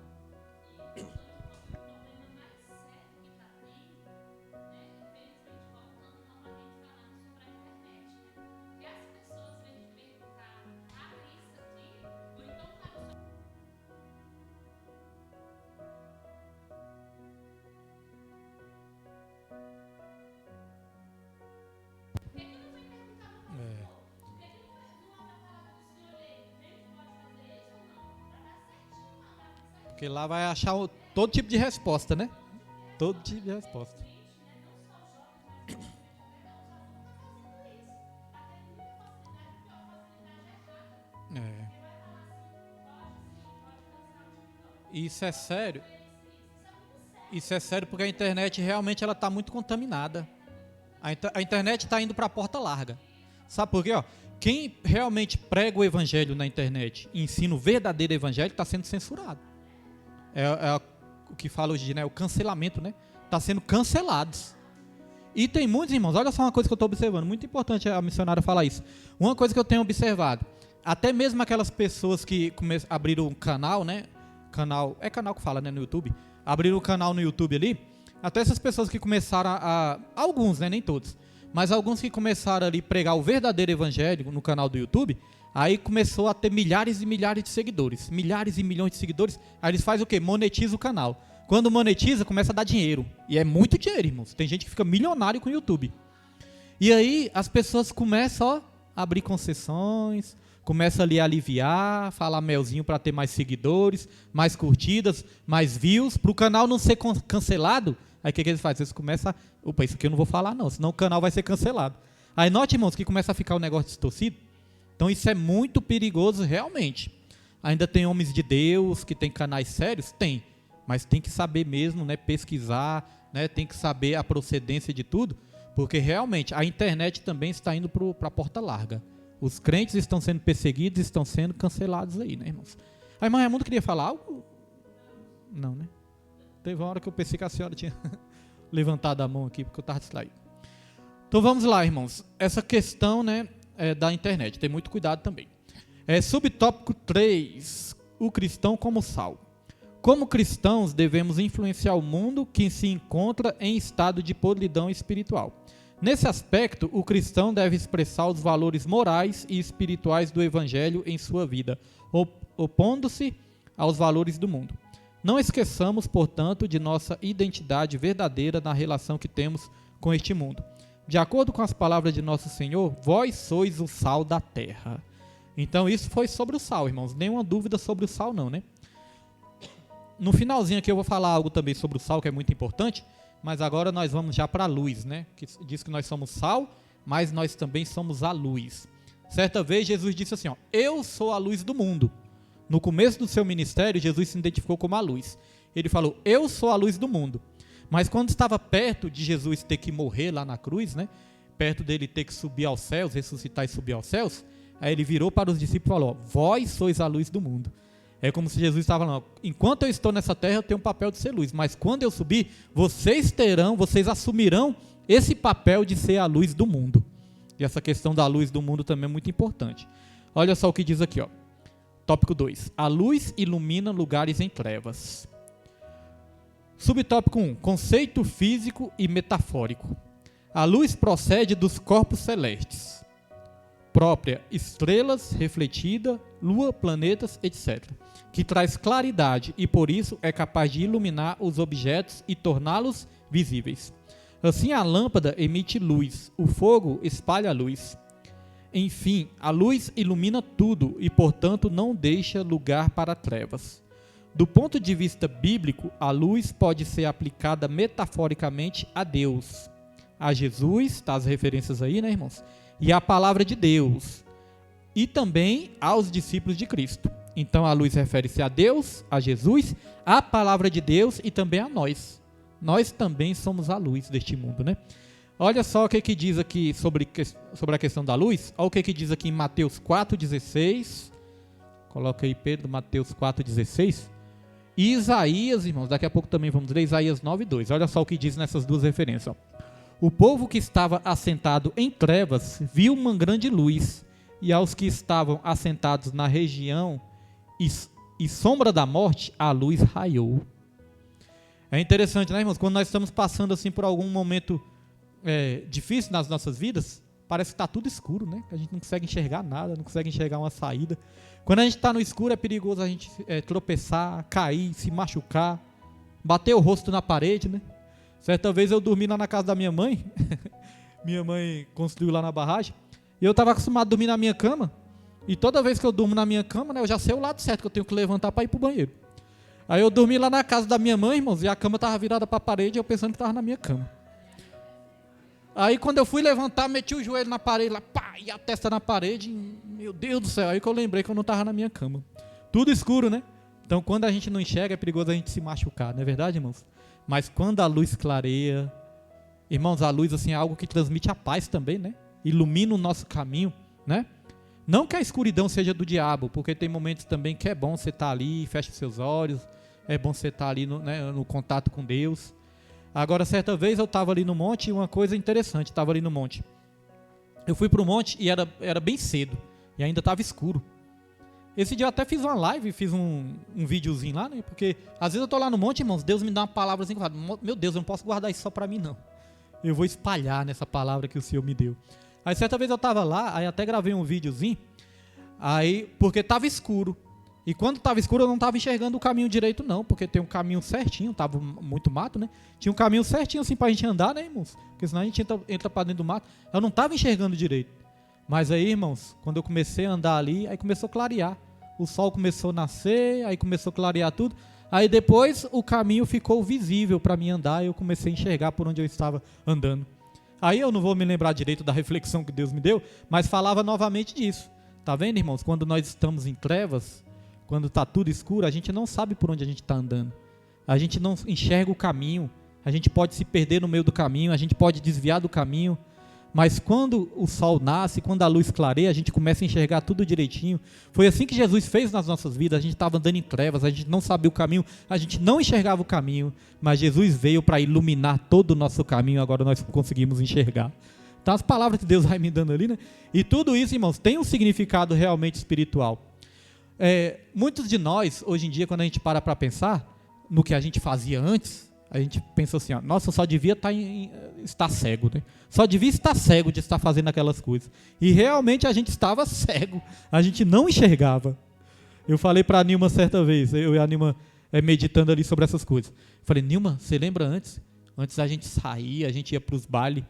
Porque lá vai achar todo tipo de resposta, né? Todo tipo de resposta. Isso é sério. Isso é sério porque a internet realmente ela está muito contaminada. A internet está indo para a porta larga. Sabe por quê? Quem realmente prega o evangelho na internet, ensina o verdadeiro evangelho, está sendo censurado. o que fala hoje, né? O cancelamento, né? Está sendo cancelados. E tem muitos, irmãos, olha só uma coisa que eu estou observando, muito importante a missionária falar isso. Uma coisa que eu tenho observado, até mesmo aquelas pessoas que abriram um canal, né? Canal que fala, né, no YouTube. Abriram um canal no YouTube ali. Até essas pessoas que começaram alguns, né, nem todos. Mas alguns que começaram ali a pregar o verdadeiro evangelho no canal do YouTube. Aí começou a ter milhares e milhares de seguidores. Milhares e milhões de seguidores. Aí eles fazem o quê? Monetiza o canal. Quando monetiza, começa a dar dinheiro. E é muito dinheiro, irmãos. Tem gente que fica milionário com o YouTube. E aí as pessoas começam a abrir concessões, começam ali a aliviar, falar melzinho para ter mais seguidores, mais curtidas, mais views, para o canal não ser cancelado. Aí o que eles fazem? Eles começam opa, isso aqui eu não vou falar não, senão o canal vai ser cancelado. Aí note, irmãos, que começa a ficar um negócio distorcido. Então isso é muito perigoso realmente. Ainda tem homens de Deus que tem canais sérios? Tem. Mas tem que saber mesmo, né, pesquisar, né, tem que saber a procedência de tudo, porque realmente a internet também está indo para a porta larga. Os crentes estão sendo perseguidos, estão sendo cancelados aí, né, irmãos? A irmã Raimundo queria falar algo? Não, né? Teve uma hora que eu pensei que a senhora tinha levantado a mão aqui, porque eu estava distraído. Então vamos lá, irmãos. Essa questão, né, da internet, tem muito cuidado também. Subtópico 3, o cristão como sal. Como cristãos, devemos influenciar o mundo que se encontra em estado de podridão espiritual. Nesse aspecto, o cristão deve expressar os valores morais e espirituais do Evangelho em sua vida, opondo-se aos valores do mundo. Não esqueçamos, portanto, de nossa identidade verdadeira na relação que temos com este mundo. De acordo com as palavras de nosso Senhor, vós sois o sal da terra. Então isso foi sobre o sal, irmãos. Nenhuma dúvida sobre o sal não, né? No finalzinho aqui eu vou falar algo também sobre o sal, que é muito importante, mas agora nós vamos já para a luz, né? Que diz que nós somos sal, mas nós também somos a luz. Certa vez Jesus disse assim, ó, eu sou a luz do mundo. No começo do seu ministério, Jesus se identificou como a luz. Ele falou, eu sou a luz do mundo. Mas quando estava perto de Jesus ter que morrer lá na cruz, né? Perto dele ter que subir aos céus, ressuscitar e subir aos céus, aí ele virou para os discípulos e falou, vós sois a luz do mundo. É como se Jesus estava falando, enquanto eu estou nessa terra, eu tenho um papel de ser luz, mas quando eu subir, vocês assumirão esse papel de ser a luz do mundo. E essa questão da luz do mundo também é muito importante. Olha só o que diz aqui, ó. Tópico 2. A luz ilumina lugares em trevas. Subtópico 1. Conceito físico e metafórico. A luz procede dos corpos celestes. Própria, estrelas, refletida, lua, planetas, etc. Que traz claridade e por isso é capaz de iluminar os objetos e torná-los visíveis. Assim a lâmpada emite luz, o fogo espalha a luz. Enfim, a luz ilumina tudo e portanto não deixa lugar para trevas. Do ponto de vista bíblico, a luz pode ser aplicada metaforicamente a Deus, a Jesus, tá as referências aí, né, irmãos? E a palavra de Deus, e também aos discípulos de Cristo. Então a luz refere-se a Deus, a Jesus, a palavra de Deus e também a nós. Nós também somos a luz deste mundo, né? Olha só o que diz aqui sobre a questão da luz. Olha o que diz aqui em Mateus 4,16. Coloca aí, Pedro, Mateus 4,16. E Isaías, irmãos, daqui a pouco também vamos ler Isaías 9,2. Olha só o que diz nessas duas referências, ó. O povo que estava assentado em trevas viu uma grande luz, e aos que estavam assentados na região e sombra da morte, a luz raiou. É interessante, né, irmãos? Quando nós estamos passando assim por algum momento difícil nas nossas vidas, parece que está tudo escuro, né? A gente não consegue enxergar nada, não consegue enxergar uma saída. Quando a gente está no escuro, é perigoso a gente tropeçar, cair, se machucar, bater o rosto na parede, né? Certa vez eu dormi lá na casa da minha mãe, minha mãe construiu lá na barragem, e eu estava acostumado a dormir na minha cama, e toda vez que eu durmo na minha cama, né, eu já sei o lado certo que eu tenho que levantar para ir para o banheiro. Aí eu dormi lá na casa da minha mãe, irmãos, e a cama estava virada para a parede, eu pensando que estava na minha cama. Aí quando eu fui levantar, meti o joelho na parede, lá, pá, e a testa na parede, meu Deus do céu, aí que eu lembrei que eu não estava na minha cama. Tudo escuro, né? Então quando a gente não enxerga, é perigoso a gente se machucar, não é verdade, irmãos? Mas quando a luz clareia, irmãos, a luz assim é algo que transmite a paz também, né? Ilumina o nosso caminho, né? Não que a escuridão seja do diabo, porque tem momentos também que é bom você estar ali, fecha seus olhos, é bom você estar ali no contato com Deus. Agora, certa vez eu estava ali no monte e uma coisa interessante, estava ali no monte. Eu fui para o monte e era bem cedo e ainda estava escuro. Esse dia eu até fiz uma live, fiz um videozinho lá, né? Porque às vezes eu tô lá no monte, irmãos, Deus me dá uma palavra assim, meu Deus, eu não posso guardar isso só para mim não. Eu vou espalhar nessa palavra que o Senhor me deu. Aí certa vez eu estava lá, aí até gravei um videozinho, aí porque estava escuro. E quando estava escuro eu não estava enxergando o caminho direito não, porque tem um caminho certinho, estava muito mato, né? Tinha um caminho certinho assim pra gente andar, né, irmãos? Porque senão a gente entra pra dentro do mato. Eu não estava enxergando direito. Mas aí, irmãos, quando eu comecei a andar ali, aí começou a clarear. O sol começou a nascer, aí começou a clarear tudo. Aí depois o caminho ficou visível para mim andar e eu comecei a enxergar por onde eu estava andando. Aí eu não vou me lembrar direito da reflexão que Deus me deu, mas falava novamente disso. Tá vendo, irmãos? Quando nós estamos em trevas, quando está tudo escuro, a gente não sabe por onde a gente está andando. A gente não enxerga o caminho. A gente pode se perder no meio do caminho, a gente pode desviar do caminho. Mas quando o sol nasce, quando a luz clareia, a gente começa a enxergar tudo direitinho. Foi assim que Jesus fez nas nossas vidas. A gente estava andando em trevas, a gente não sabia o caminho, a gente não enxergava o caminho. Mas Jesus veio para iluminar todo o nosso caminho, agora nós conseguimos enxergar. Então as palavras que Deus vai me dando ali, né? E tudo isso, irmãos, tem um significado realmente espiritual. Muitos de nós, hoje em dia, quando a gente para pensar no que a gente fazia antes, a gente pensa assim, ó, nossa, só devia estar cego, né? Só devia estar cego de estar fazendo aquelas coisas. E realmente a gente estava cego, a gente não enxergava. Eu falei para a Nilma certa vez, eu e a Nilma meditando ali sobre essas coisas. Falei, Nilma, você lembra antes? Antes a gente saía, a gente ia para os bailes,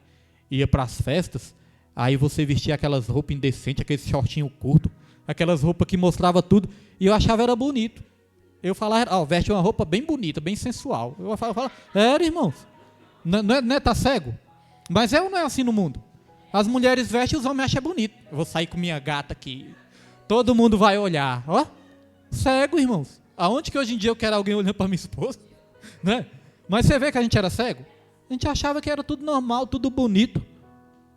ia para as festas, aí você vestia aquelas roupas indecentes, aqueles shortinho curto, aquelas roupas que mostrava tudo, e eu achava era bonito. Eu falava, veste uma roupa bem bonita, bem sensual. Eu falava, irmãos, não é tá cego? Mas ou não é assim no mundo? As mulheres vestem e os homens acham bonito. Eu vou sair com minha gata aqui, todo mundo vai olhar, ó, cego, irmãos. Aonde que hoje em dia eu quero alguém olhando para minha esposa? Né? Mas você vê que a gente era cego? A gente achava que era tudo normal, tudo bonito.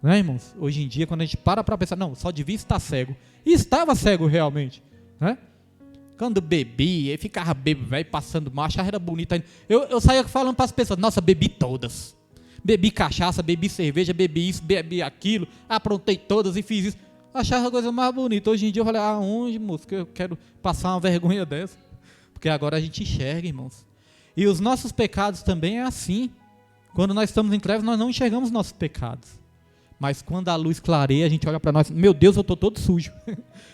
Né, irmãos? Hoje em dia, quando a gente para pensar, não, só devia estar cego. E estava cego realmente, né? Quando bebia, ficava bêbado, velho, passando mal, achava era bonito ainda. Eu saía falando para as pessoas, nossa, bebi todas. Bebi cachaça, bebi cerveja, bebi isso, bebi aquilo, aprontei todas e fiz isso. Achava a coisa mais bonita. Hoje em dia eu falei, aonde, moço, que eu quero passar uma vergonha dessa? Porque agora a gente enxerga, irmãos. E os nossos pecados também é assim. Quando nós estamos em trevas, nós não enxergamos nossos pecados. Mas quando a luz clareia, a gente olha para nós, meu Deus, eu estou todo sujo.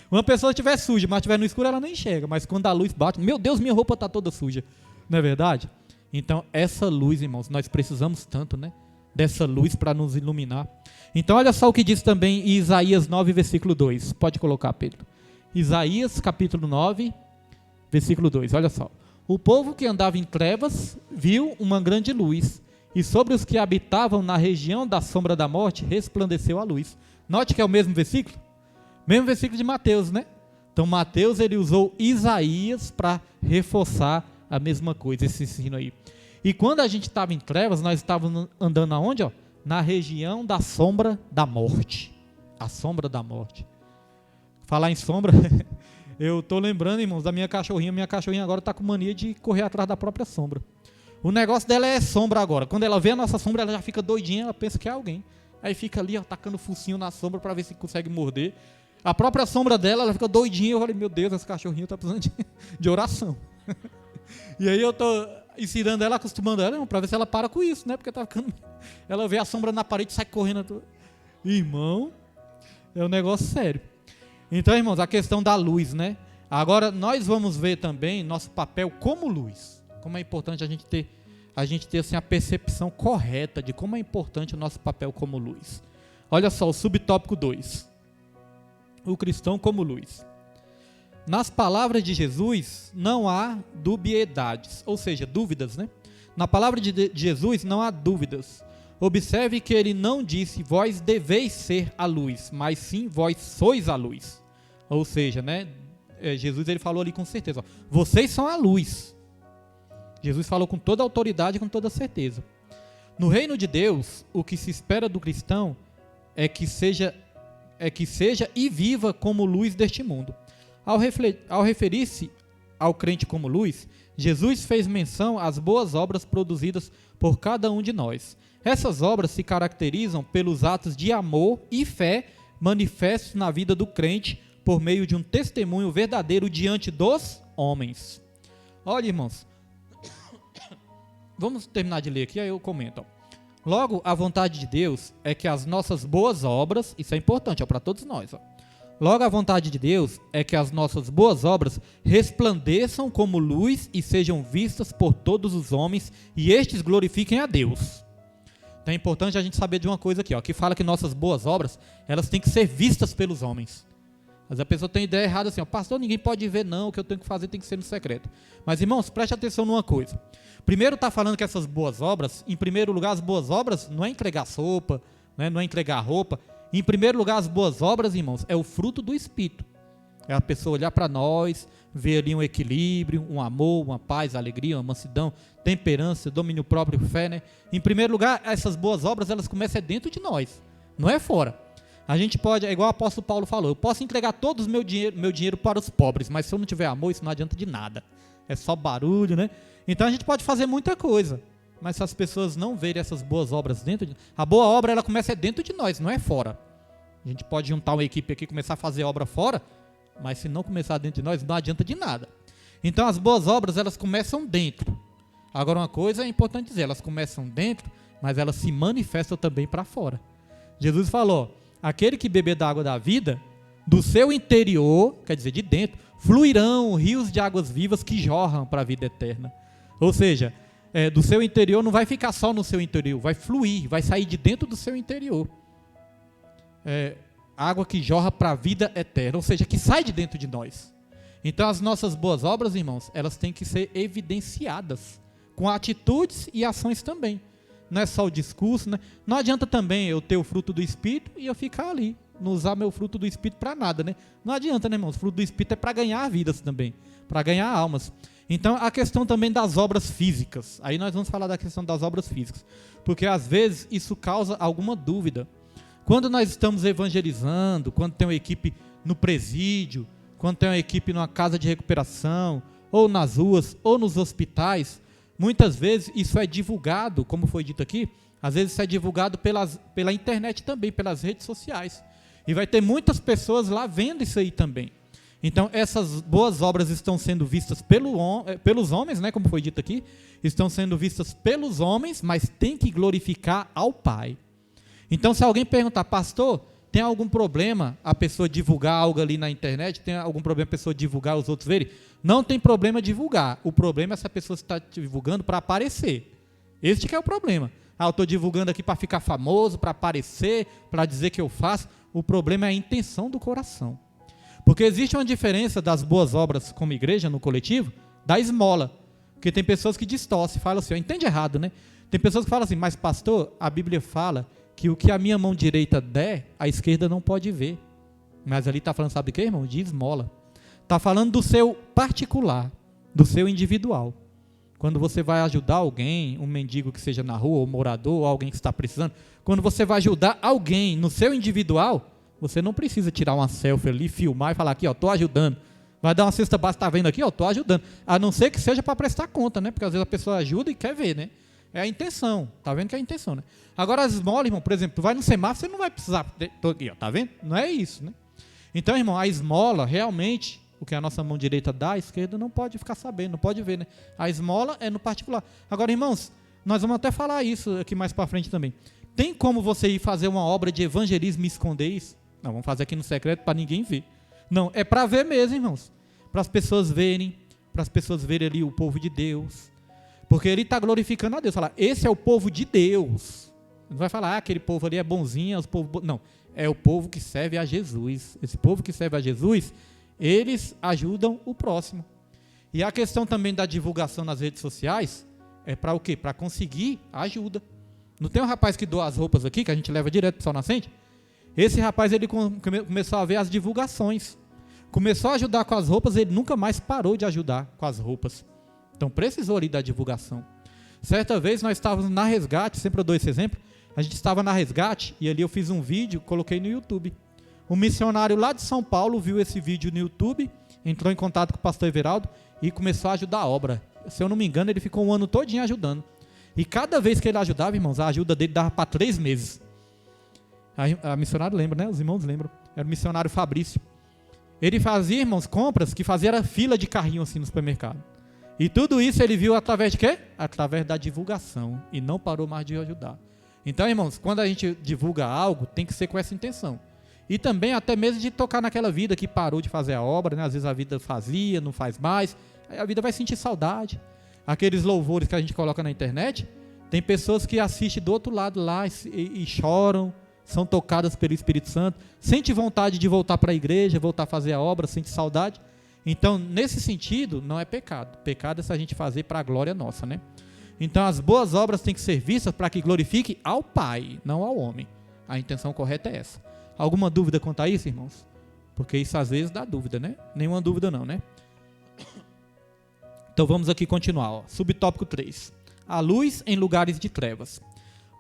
Uma pessoa estiver suja, mas estiver no escuro, ela não enxerga. Mas quando a luz bate, meu Deus, minha roupa está toda suja. Não é verdade? Então, essa luz, irmãos, nós precisamos tanto, né? Dessa luz para nos iluminar. Então, olha só o que diz também em Isaías 9, versículo 2. Pode colocar, Pedro. Isaías, capítulo 9, versículo 2. Olha só. O povo que andava em trevas viu uma grande luz. E sobre os que habitavam na região da sombra da morte, resplandeceu a luz. Note que é o mesmo versículo? Mesmo versículo de Mateus, né? Então, Mateus, ele usou Isaías para reforçar a mesma coisa, esse ensino aí. E quando a gente estava em trevas, nós estávamos andando aonde? Ó? Na região da sombra da morte. A sombra da morte. Falar em sombra, eu estou lembrando, irmãos, da minha cachorrinha. Minha cachorrinha agora está com mania de correr atrás da própria sombra. O negócio dela é sombra agora. Quando ela vê a nossa sombra, ela já fica doidinha, ela pensa que é alguém. Aí fica ali, ó, tacando focinho na sombra para ver se consegue morder. A própria sombra dela, ela fica doidinha. Eu falei, meu Deus, essa cachorrinha tá precisando de oração. E aí eu tô ensinando ela, acostumando ela, para ver se ela para com isso, né? Porque tá ficando... Ela vê a sombra na parede e sai correndo. Irmão, é um negócio sério. Então, irmãos, a questão da luz, né? Agora, nós vamos ver também nosso papel como luz. Como é importante a gente ter assim, a percepção correta de como é importante o nosso papel como luz. Olha só, o subtópico 2. O cristão como luz. Nas palavras de Jesus não há dubiedades, ou seja, dúvidas, né? Na palavra de Jesus não há dúvidas. Observe que ele não disse, vós deveis ser a luz, mas sim, vós sois a luz. Ou seja, né? Jesus ele falou ali com certeza, ó, vocês são a luz. Jesus falou com toda a autoridade e com toda a certeza. No reino de Deus, o que se espera do cristão é que seja e viva como luz deste mundo. Ao referir-se ao crente como luz, Jesus fez menção às boas obras produzidas por cada um de nós. Essas obras se caracterizam pelos atos de amor e fé manifestos na vida do crente por meio de um testemunho verdadeiro diante dos homens. Olha, irmãos, vamos terminar de ler aqui, aí eu comento. Logo, a vontade de Deus é que as nossas boas obras, isso é importante, para todos nós. Logo, a vontade de Deus é que as nossas boas obras resplandeçam como luz e sejam vistas por todos os homens e estes glorifiquem a Deus. Então é importante a gente saber de uma coisa aqui, que fala que nossas boas obras, elas têm que ser vistas pelos homens. Mas a pessoa tem ideia errada assim, pastor, ninguém pode ver não, o que eu tenho que fazer tem que ser no secreto. Mas irmãos, preste atenção numa coisa. Primeiro está falando que essas boas obras, em primeiro lugar as boas obras não é entregar sopa, não é entregar roupa. Em primeiro lugar as boas obras, irmãos, é o fruto do Espírito. É a pessoa olhar para nós, ver ali um equilíbrio, um amor, uma paz, alegria, uma mansidão, temperança, domínio próprio, fé, né? Em primeiro lugar, essas boas obras, elas começam dentro de nós, não é fora. A gente pode, é igual o apóstolo Paulo falou, eu posso entregar todo o meu dinheiro para os pobres, mas se eu não tiver amor, isso não adianta de nada. É só barulho, né? Então a gente pode fazer muita coisa, mas se as pessoas não verem essas boas obras dentro de... A boa obra, ela começa dentro de nós, não é fora. A gente pode juntar uma equipe aqui e começar a fazer obra fora, mas se não começar dentro de nós, não adianta de nada. Então as boas obras, elas começam dentro. Agora uma coisa é importante dizer, elas começam dentro, mas elas se manifestam também para fora. Jesus falou, aquele que beber da água da vida, do seu interior, quer dizer, de dentro, fluirão rios de águas vivas que jorram para a vida eterna. Ou seja, do seu interior não vai ficar só no seu interior, vai fluir, vai sair de dentro do seu interior. Água que jorra para a vida eterna, ou seja, que sai de dentro de nós. Então as nossas boas obras, irmãos, elas têm que ser evidenciadas, com atitudes e ações também. Não é só o discurso, né? Não adianta também eu ter o fruto do Espírito e eu ficar ali, não usar meu fruto do Espírito para nada, né? Não adianta, né, irmãos? O fruto do Espírito é para ganhar vidas também, para ganhar almas. Então a questão também das obras físicas, aí nós vamos falar da questão das obras físicas, porque às vezes isso causa alguma dúvida. Quando nós estamos evangelizando, quando tem uma equipe no presídio, quando tem uma equipe numa casa de recuperação, ou nas ruas, ou nos hospitais, muitas vezes isso é divulgado, como foi dito aqui, às vezes isso é divulgado pela internet também, pelas redes sociais. E vai ter muitas pessoas lá vendo isso aí também. Então essas boas obras estão sendo vistas pelos homens, né, como foi dito aqui, estão sendo vistas pelos homens, mas tem que glorificar ao Pai. Então, se alguém perguntar, pastor, tem algum problema a pessoa divulgar algo ali na internet? Tem algum problema a pessoa divulgar, os outros verem? Não tem problema divulgar. O problema é se a pessoa está divulgando para aparecer. Esse que é o problema. Eu estou divulgando aqui para ficar famoso, para aparecer, para dizer que eu faço. O problema é a intenção do coração. Porque existe uma diferença das boas obras como igreja, no coletivo, da esmola. Porque tem pessoas que distorcem, falam assim, entende errado, né? Tem pessoas que falam assim, mas pastor, a Bíblia fala que o que a minha mão direita der, a esquerda não pode ver. Mas ali está falando, sabe de quê, irmão? De esmola. Está falando do seu particular, do seu individual. Quando você vai ajudar alguém, um mendigo que seja na rua, ou morador, ou alguém que está precisando, quando você vai ajudar alguém no seu individual, você não precisa tirar uma selfie ali, filmar e falar aqui, estou ajudando. Vai dar uma cesta básica, está vendo aqui, estou ajudando. A não ser que seja para prestar conta, né? Porque às vezes a pessoa ajuda e quer ver, né? É a intenção, tá vendo que é a intenção, né? Agora as esmolas, irmão, por exemplo, tu vai no semáforo, você não vai precisar, tô aqui, ó, tá vendo? Não é isso, né? Então, irmão, a esmola, realmente, o que a nossa mão direita dá, a esquerda não pode ficar sabendo, não pode ver, né? A esmola é no particular. Agora, irmãos, nós vamos até falar isso aqui mais para frente também. Tem como você ir fazer uma obra de evangelismo e esconder isso? Não, vamos fazer aqui no secreto para ninguém ver. Não, é para ver mesmo, irmãos. Para as pessoas verem ali o povo de Deus. Porque ele está glorificando a Deus. Falar, esse é o povo de Deus. Não vai falar, aquele povo ali é bonzinho, os povos... Não, é o povo que serve a Jesus. Esse povo que serve a Jesus, eles ajudam o próximo. E a questão também da divulgação nas redes sociais é para o quê? Para conseguir ajuda. Não tem um rapaz que doa as roupas aqui, que a gente leva direto para o Sol Nascente? Esse rapaz, ele começou a ver as divulgações. Começou a ajudar com as roupas, ele nunca mais parou de ajudar com as roupas. Então precisou ali da divulgação. Certa vez nós estávamos na Resgate, sempre eu dou esse exemplo, a gente estava na Resgate e ali eu fiz um vídeo, coloquei no YouTube. Um missionário lá de São Paulo viu esse vídeo no YouTube entrou em contato com o pastor Everaldo e começou a ajudar a obra. Se eu não me engano, ele ficou um ano todinho ajudando. E cada vez que ele ajudava, irmãos, a ajuda dele dava para 3 meses. A missionário lembra, né? Os irmãos lembram. Era o missionário Fabrício. Ele fazia, irmãos, compras que fazia era fila de carrinho assim no supermercado. E tudo isso ele viu através de quê? Através da divulgação. E não parou mais de ajudar. Então, irmãos, quando a gente divulga algo, tem que ser com essa intenção. E também até mesmo de tocar naquela vida que parou de fazer a obra, né? Às vezes a vida fazia, não faz mais. Aí a vida vai sentir saudade. Aqueles louvores que a gente coloca na internet, tem pessoas que assistem do outro lado lá e choram, são tocadas pelo Espírito Santo, sente vontade de voltar para a igreja, voltar a fazer a obra, sente saudade. Então, nesse sentido, não é pecado. Pecado é se a gente fazer para a glória nossa, né? Então, as boas obras têm que ser vistas para que glorifique ao Pai, não ao homem. A intenção correta é essa. Alguma dúvida quanto a isso, irmãos? Porque isso às vezes dá dúvida, né? Nenhuma dúvida não, né? Então vamos aqui continuar. Ó. Subtópico 3. A luz em lugares de trevas.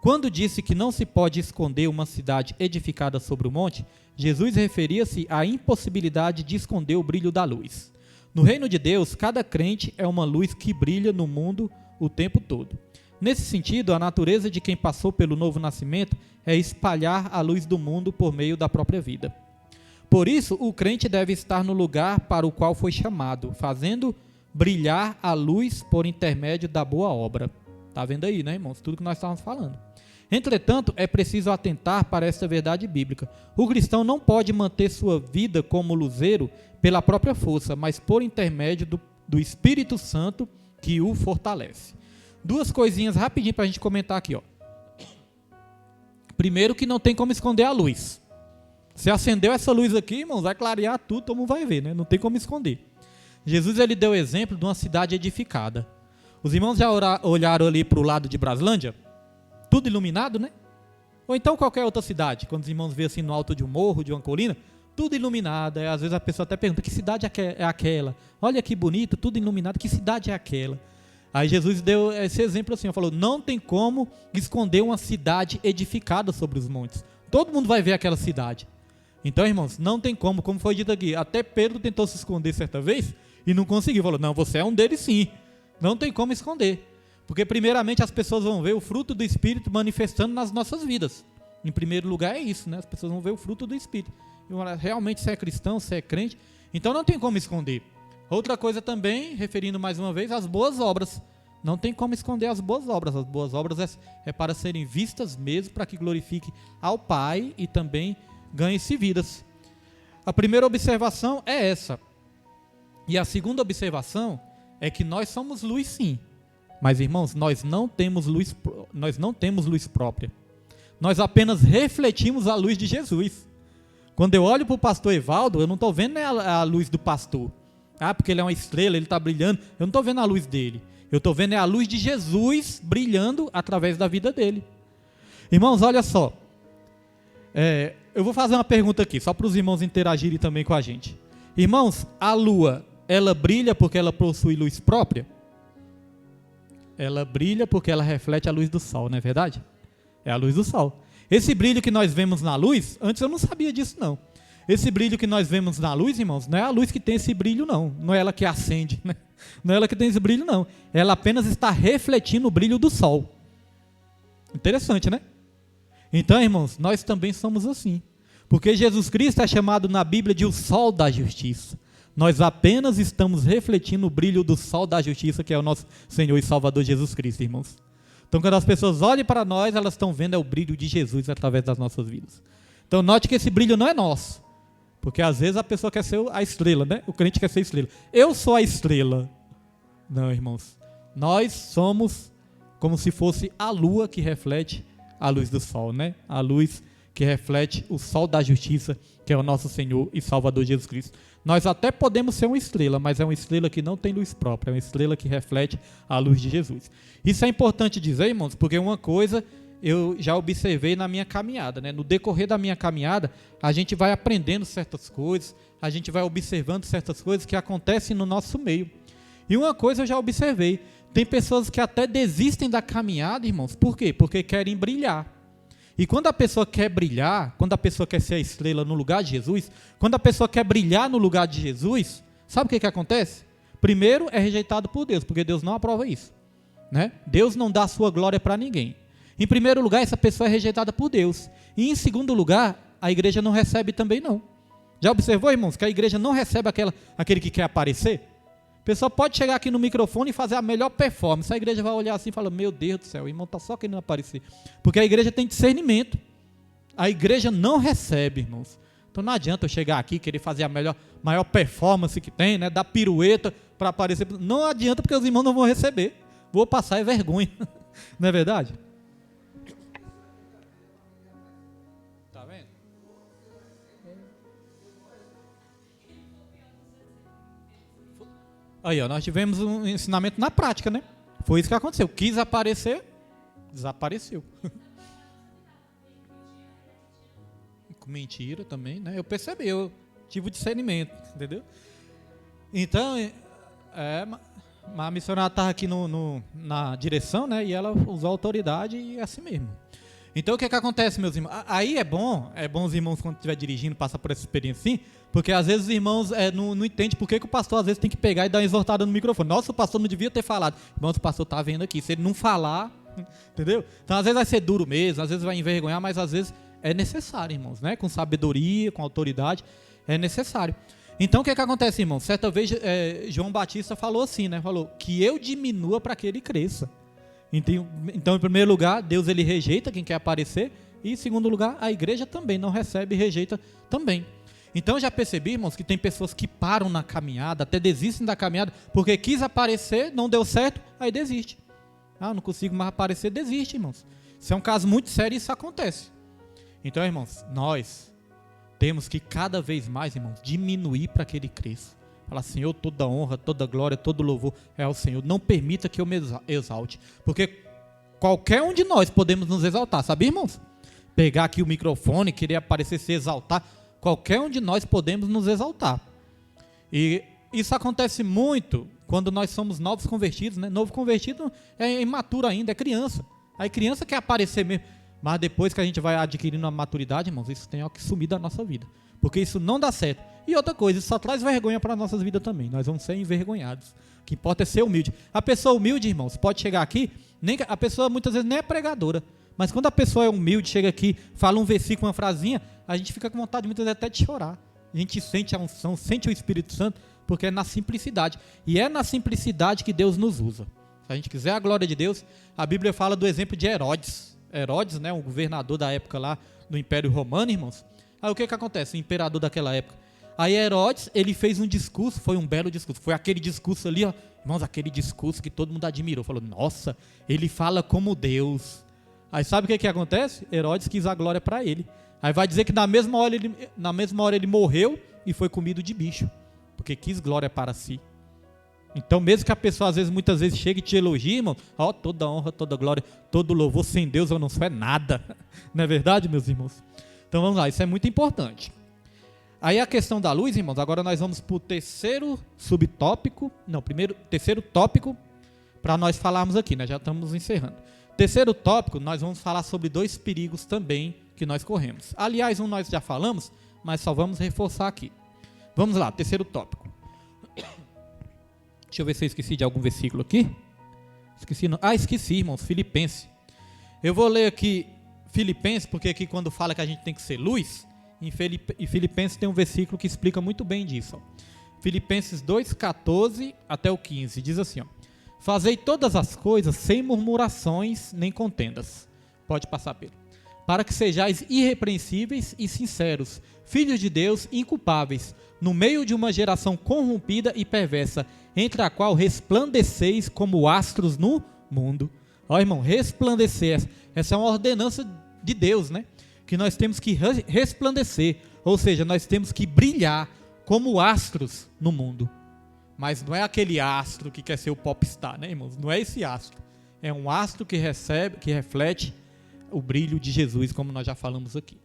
Quando disse que não se pode esconder uma cidade edificada sobre o monte, Jesus referia-se à impossibilidade de esconder o brilho da luz. No reino de Deus, cada crente é uma luz que brilha no mundo o tempo todo. Nesse sentido, a natureza de quem passou pelo novo nascimento é espalhar a luz do mundo por meio da própria vida. Por isso, o crente deve estar no lugar para o qual foi chamado, fazendo brilhar a luz por intermédio da boa obra. Está vendo aí, né, irmãos? Tudo que nós estávamos falando. Entretanto, é preciso atentar para essa verdade bíblica. O cristão não pode manter sua vida como luzeiro pela própria força, mas por intermédio do Espírito Santo que o fortalece. 2 coisinhas rapidinho para a gente comentar aqui. Ó. Primeiro, que não tem como esconder a luz. Se acendeu essa luz aqui, irmãos, vai clarear tudo, todo mundo vai ver, né? Não tem como esconder. Jesus ele deu o exemplo de uma cidade edificada. Os irmãos já olharam ali para o lado de Braslândia? Tudo iluminado, né? Ou então qualquer outra cidade, quando os irmãos veem assim no alto de um morro, de uma colina, tudo iluminado. Às vezes a pessoa até pergunta, que cidade é aquela? Olha que bonito, tudo iluminado, que cidade é aquela? Aí Jesus deu esse exemplo assim, falou, não tem como esconder uma cidade edificada sobre os montes. Todo mundo vai ver aquela cidade. Então, irmãos, não tem como foi dito aqui, até Pedro tentou se esconder certa vez e não conseguiu. Falou, não, você é um deles sim. Não tem como esconder. Porque primeiramente as pessoas vão ver o fruto do Espírito manifestando nas nossas vidas. Em primeiro lugar é isso, né? As pessoas vão ver o fruto do Espírito. E realmente você é cristão, você é crente. Então não tem como esconder. Outra coisa também, referindo mais uma vez, as boas obras. Não tem como esconder as boas obras. As boas obras é para serem vistas mesmo, para que glorifique ao Pai e também ganhe-se vidas. A primeira observação é essa. E a segunda observação é que nós somos luz sim. Mas, irmãos, nós não temos luz própria. Nós apenas refletimos a luz de Jesus. Quando eu olho para o pastor Evaldo, eu não estou vendo a luz do pastor. Porque ele é uma estrela, ele está brilhando. Eu não estou vendo a luz dele. Eu estou vendo a luz de Jesus brilhando através da vida dele. Irmãos, olha só. Eu vou fazer uma pergunta aqui, só para os irmãos interagirem também com a gente. Irmãos, a lua, ela brilha porque ela possui luz própria? Ela brilha porque ela reflete a luz do sol, não é verdade? É a luz do sol. Esse brilho que nós vemos na luz, antes eu não sabia disso não. Esse brilho que nós vemos na luz, irmãos, não é a luz que tem esse brilho não. Não é ela que acende, né? Não é ela que tem esse brilho não. Ela apenas está refletindo o brilho do sol. Interessante, né? Então, irmãos, nós também somos assim. Porque Jesus Cristo é chamado na Bíblia de o sol da justiça. Nós apenas estamos refletindo o brilho do sol da justiça, que é o nosso Senhor e Salvador Jesus Cristo, irmãos. Então, quando as pessoas olham para nós, elas estão vendo o brilho de Jesus através das nossas vidas. Então, note que esse brilho não é nosso. Porque às vezes a pessoa quer ser a estrela, né? O crente quer ser a estrela. Eu sou a estrela. Não, irmãos. Nós somos como se fosse a lua que reflete a luz do sol, né? A luz que reflete o sol da justiça, que é o nosso Senhor e Salvador Jesus Cristo. Nós até podemos ser uma estrela, mas é uma estrela que não tem luz própria, é uma estrela que reflete a luz de Jesus. Isso é importante dizer, irmãos, porque uma coisa eu já observei na minha caminhada, né? No decorrer da minha caminhada, a gente vai aprendendo certas coisas, a gente vai observando certas coisas que acontecem no nosso meio. E uma coisa eu já observei, tem pessoas que até desistem da caminhada, irmãos, por quê? Porque querem brilhar. E quando a pessoa quer brilhar, quando a pessoa quer ser a estrela no lugar de Jesus, quando a pessoa quer brilhar no lugar de Jesus, sabe o que acontece? Primeiro, é rejeitado por Deus, porque Deus não aprova isso, né? Deus não dá a sua glória para ninguém. Em primeiro lugar, essa pessoa é rejeitada por Deus. E em segundo lugar, a igreja não recebe também não. Já observou, irmãos, que a igreja não recebe aquele que quer aparecer? A pessoa pode chegar aqui no microfone e fazer a melhor performance. A igreja vai olhar assim e falar, meu Deus do céu, o irmão está só querendo aparecer. Porque a igreja tem discernimento. A igreja não recebe, irmãos. Então não adianta eu chegar aqui e querer fazer a maior performance que tem, né? Dar pirueta para aparecer. Não adianta, porque os irmãos não vão receber. Vou passar vergonha. Não é verdade? Tá vendo? Aí, ó, nós tivemos um ensinamento na prática, né? Foi isso que aconteceu. Quis aparecer, desapareceu. Com mentira também, né? Eu percebi, eu tive o discernimento, entendeu? Então, a missionária estava aqui na direção, né? E ela usou a autoridade e é assim mesmo. Então, o que acontece, meus irmãos? Aí é bom os irmãos, quando estiver dirigindo, passar por essa experiência assim, porque às vezes os irmãos não entendem por que o pastor às vezes tem que pegar e dar uma exortada no microfone. Nossa, o pastor não devia ter falado. Irmãos, o pastor está vendo aqui. Se ele não falar, entendeu? Então, às vezes vai ser duro mesmo, às vezes vai envergonhar, mas às vezes é necessário, irmãos, né? Com sabedoria, com autoridade, é necessário. Então, o que acontece, irmãos? Certa vez, João Batista falou assim, né? Falou, que eu diminua para que ele cresça. Então, em primeiro lugar, Deus ele rejeita quem quer aparecer. E em segundo lugar, a igreja também não recebe e rejeita também. Então, já percebi, irmãos, que tem pessoas que param na caminhada, até desistem da caminhada, porque quis aparecer, não deu certo, aí desiste. Não consigo mais aparecer, desiste, irmãos. Isso é um caso muito sério e isso acontece. Então, irmãos, nós temos que cada vez mais, irmãos, diminuir para que ele cresça. Falar, Senhor, toda honra, toda glória, todo louvor é ao Senhor. Não permita que eu me exalte. Porque qualquer um de nós podemos nos exaltar, sabe, irmãos? Pegar aqui o microfone, querer aparecer, se exaltar. Qualquer um de nós podemos nos exaltar. E isso acontece muito quando nós somos novos convertidos, né? Novo convertido é imaturo ainda, é criança. Aí criança quer aparecer mesmo. Mas depois que a gente vai adquirindo a maturidade, irmãos, isso tem que sumir da nossa vida. Porque isso não dá certo. E outra coisa, isso só traz vergonha para as nossas vidas também. Nós vamos ser envergonhados. O que importa é ser humilde. A pessoa humilde, irmãos, pode chegar aqui, a pessoa muitas vezes nem é pregadora. Mas quando a pessoa é humilde, chega aqui, fala um versículo, uma frasinha, a gente fica com vontade muitas vezes até de chorar. A gente sente a unção, sente o Espírito Santo, porque é na simplicidade. E é na simplicidade que Deus nos usa. Se a gente quiser a glória de Deus, a Bíblia fala do exemplo de Herodes. Herodes, né, um governador da época lá do Império Romano, irmãos. Aí o que acontece? O imperador daquela época. Aí Herodes, ele fez um discurso, foi um belo discurso. Foi aquele discurso ali, ó, irmãos, aquele discurso que todo mundo admirou. Falou, nossa, ele fala como Deus. Aí sabe o que acontece? Herodes quis a glória para ele. Aí vai dizer que na mesma hora ele morreu e foi comido de bicho. Porque quis glória para si. Então, mesmo que a pessoa, muitas vezes, chegue e te elogie, irmão, ó, toda honra, toda glória, todo louvor, sem Deus eu não sou nada. Não é verdade, meus irmãos? Então, vamos lá, isso é muito importante. Aí, a questão da luz, irmãos, agora nós vamos para o terceiro tópico, para nós falarmos aqui, né? Já estamos encerrando. Terceiro tópico, nós vamos falar sobre 2 perigos também que nós corremos. Aliás, um nós já falamos, mas só vamos reforçar aqui. Vamos lá, terceiro tópico. Deixa eu ver se eu esqueci de algum versículo aqui. Esqueci, não. Esqueci, irmãos, Filipenses. Eu vou ler aqui Filipenses, porque aqui quando fala que a gente tem que ser luz, em Filipenses tem um versículo que explica muito bem disso. Ó. Filipenses 2, 14 até o 15, diz assim, ó, fazei todas as coisas sem murmurações nem contendas. Pode passar, Pedro. Para que sejais irrepreensíveis e sinceros, filhos de Deus inculpáveis, no meio de uma geração corrompida e perversa, entre a qual resplandeceis como astros no mundo. Ó, irmão, resplandecer, essa é uma ordenança de Deus, né? Que nós temos que resplandecer, ou seja, nós temos que brilhar como astros no mundo. Mas não é aquele astro que quer ser o popstar, né, irmãos? Não é esse astro. É um astro que reflete o brilho de Jesus, como nós já falamos aqui.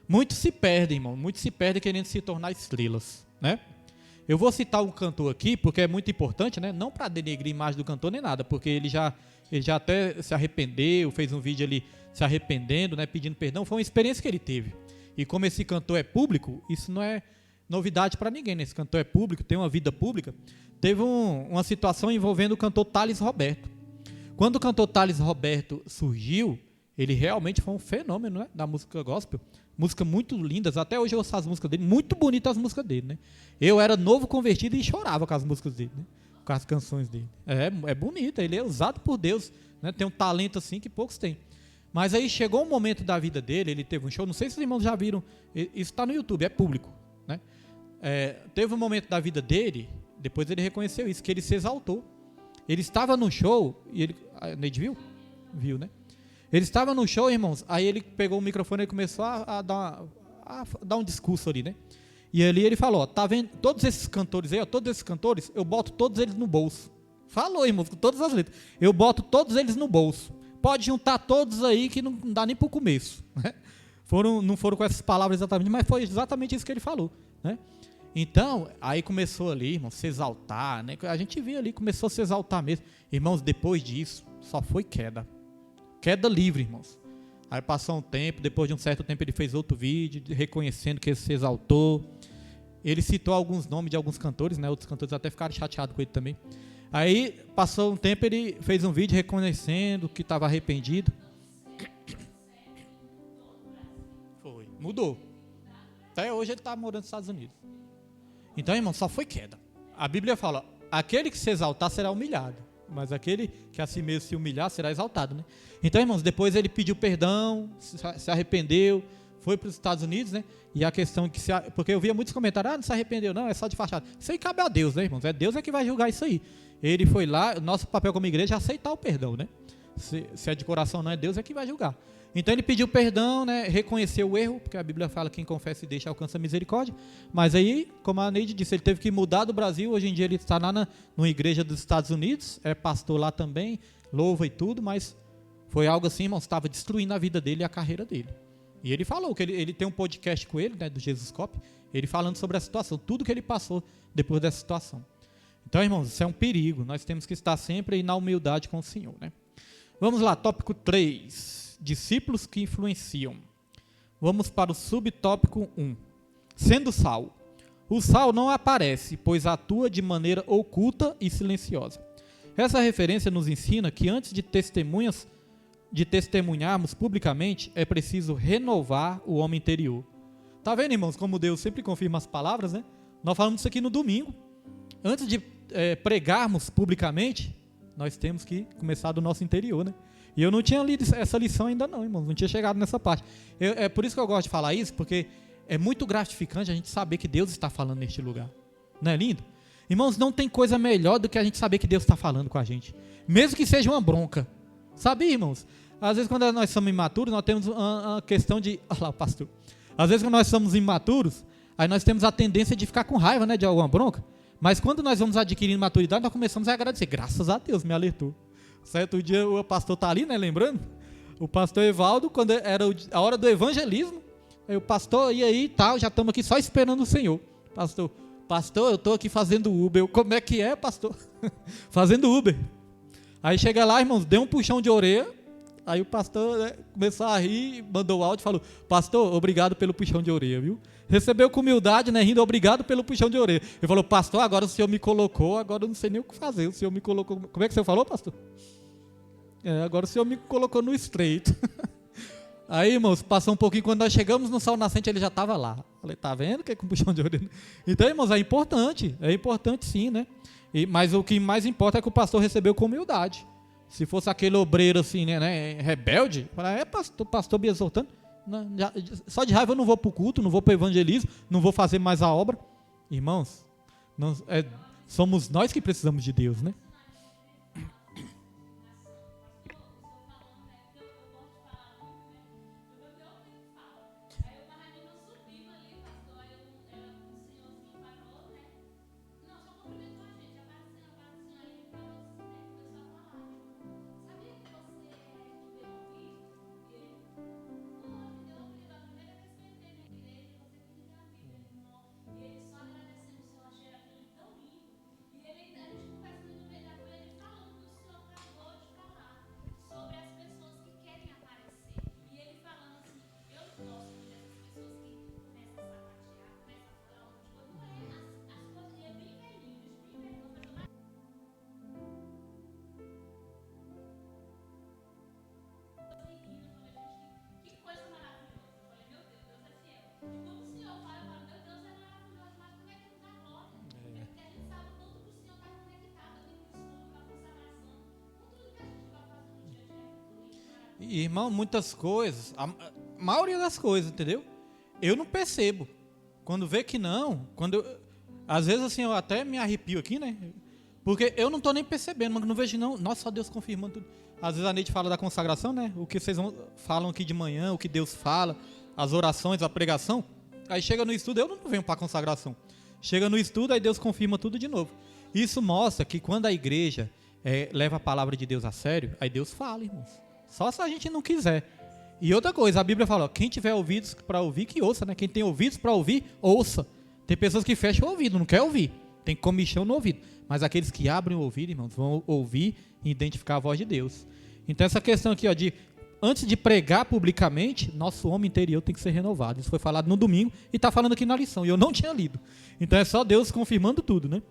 Muitos se perdem, irmão. Muitos se perdem querendo se tornar estrelas, né? Eu vou citar um cantor aqui, porque é muito importante, né? Não para denegrir a imagem do cantor nem nada, porque ele já até se arrependeu, fez um vídeo ali se arrependendo, né? Pedindo perdão. Foi uma experiência que ele teve. E como esse cantor é público, isso não novidade para ninguém, né? Esse cantor é público, tem uma vida pública. Teve uma situação envolvendo o cantor Thales Roberto. Quando o cantor Thales Roberto surgiu, ele realmente foi um fenômeno, né, da música gospel. Músicas muito lindas, até hoje eu ouço as músicas dele, muito bonitas as músicas dele, né? Eu era novo convertido e chorava com as músicas dele, né? Com as canções dele. É bonito, ele é usado por Deus, né? Tem um talento assim que poucos têm. Mas aí chegou um momento da vida dele, ele teve um show, não sei se os irmãos já viram, isso está no YouTube, é público, né? Teve um momento da vida dele, depois ele reconheceu isso, que ele se exaltou. Ele estava no show, e ele... A Neide viu? Viu, né? Ele estava no show, irmãos, aí ele pegou o microfone e começou a dar um discurso ali, né? E ali ele falou, ó, tá vendo, todos esses cantores aí, ó, todos esses cantores, eu boto todos eles no bolso. Falou, irmãos, com todas as letras. Eu boto todos eles no bolso. Pode juntar todos aí que não dá nem pro começo, né? Não foram com essas palavras exatamente, mas foi exatamente isso que ele falou, né? Então, aí começou ali, irmãos, se exaltar, né? A gente via ali, começou a se exaltar mesmo. Irmãos, depois disso, só foi queda. Queda livre, irmãos. Aí passou um tempo, depois de um certo tempo ele fez outro vídeo, reconhecendo que ele se exaltou. Ele citou alguns nomes de alguns cantores, né? Outros cantores até ficaram chateados com ele também. Aí, passou um tempo, ele fez um vídeo reconhecendo que estava arrependido. Foi, mudou. Até hoje ele está morando nos Estados Unidos. Então, irmão, só foi queda. A Bíblia fala, aquele que se exaltar será humilhado, mas aquele que a si mesmo se humilhar será exaltado, né? Então, irmãos, depois ele pediu perdão, se arrependeu, foi para os Estados Unidos, né? E a questão que porque eu via muitos comentários, não se arrependeu não, é só de fachada. Isso aí cabe a Deus, né, irmãos? Deus que vai julgar isso aí. Ele foi lá, nosso papel como igreja é aceitar o perdão, né? Se é de coração não é Deus, é que vai julgar. Então ele pediu perdão, né? Reconheceu o erro, porque a Bíblia fala que quem confessa e deixa alcança a misericórdia. Mas aí, como a Neide disse, ele teve que mudar do Brasil. Hoje em dia ele está lá numa igreja dos Estados Unidos, é pastor lá também, louva e tudo, mas foi algo assim, irmãos, estava destruindo a vida dele e a carreira dele. E ele falou que ele tem um podcast com ele, né, do Jesus Cop, ele falando sobre a situação, tudo que ele passou depois dessa situação. Então, irmãos, isso é um perigo. Nós temos que estar sempre aí na humildade com o Senhor, né? Vamos lá, tópico 3. Discípulos que influenciam. Vamos para o subtópico 1. Sendo sal. O sal não aparece, pois atua de maneira oculta e silenciosa. Essa referência nos ensina que antes de testemunharmos publicamente, é preciso renovar o homem interior. Tá vendo, irmãos, como Deus sempre confirma as palavras, né? Nós falamos isso aqui no domingo. Antes de pregarmos publicamente, nós temos que começar do nosso interior, né? E eu não tinha lido essa lição ainda não, irmãos, não tinha chegado nessa parte. É por isso que eu gosto de falar isso, porque é muito gratificante a gente saber que Deus está falando neste lugar. Não é lindo? Irmãos, não tem coisa melhor do que a gente saber que Deus está falando com a gente. Mesmo que seja uma bronca. Sabe, irmãos? Às vezes quando nós somos imaturos, nós temos uma questão de... Olha lá o pastor. Às vezes quando nós somos imaturos, aí nós temos a tendência de ficar com raiva, né, de alguma bronca. Mas quando nós vamos adquirindo maturidade, nós começamos a agradecer. Graças a Deus, me alertou. Certo dia o pastor está ali, né, lembrando? O pastor Evaldo, quando era a hora do evangelismo, aí o pastor ia aí e tal, já estamos aqui só esperando o Senhor. Pastor, eu estou aqui fazendo Uber. Como é que é, pastor? Fazendo Uber. Aí chega lá, irmãos, deu um puxão de orelha. Aí o pastor, né, começou a rir, mandou o áudio e falou: pastor, obrigado pelo puxão de orelha, viu? Recebeu com humildade, né, rindo, obrigado pelo puxão de orelha. Ele falou: pastor, agora o senhor me colocou, agora eu não sei nem o que fazer. O senhor me colocou. Como é que o senhor falou, pastor? Agora o senhor me colocou no estreito. Aí, irmãos, passou um pouquinho, quando nós chegamos no sol nascente, ele já estava lá. Falei: tá vendo que é com puxão de orelha? Então, irmãos, é importante sim, né? Mas o que mais importa é que o pastor recebeu com humildade. Se fosse aquele obreiro assim, né, rebelde, falar: pastor me exortando, não, só de raiva eu não vou para o culto, não vou para o evangelismo, não vou fazer mais a obra. Irmãos, somos nós que precisamos de Deus, né? Irmão, muitas coisas, a maioria das coisas, entendeu? Eu não percebo. Quando vê que não, às vezes assim, eu até me arrepio aqui, né? Porque eu não estou nem percebendo, mas não vejo não. Nossa, só Deus confirmando tudo. Às vezes a Neide fala da consagração, né? O que vocês falam aqui de manhã, o que Deus fala, as orações, a pregação. Aí chega no estudo, eu não venho para a consagração. Chega no estudo, aí Deus confirma tudo de novo. Isso mostra que quando a igreja leva a palavra de Deus a sério, aí Deus fala, irmãos. Só se a gente não quiser. E outra coisa, a Bíblia fala, ó, quem tiver ouvidos para ouvir, que ouça, né? Quem tem ouvidos para ouvir, ouça. Tem pessoas que fecham o ouvido, não quer ouvir. Tem comichão no ouvido. Mas aqueles que abrem o ouvido, irmãos, vão ouvir e identificar a voz de Deus. Então essa questão aqui, ó, antes de pregar publicamente, nosso homem interior tem que ser renovado. Isso foi falado no domingo e está falando aqui na lição. E eu não tinha lido. Então é só Deus confirmando tudo, né?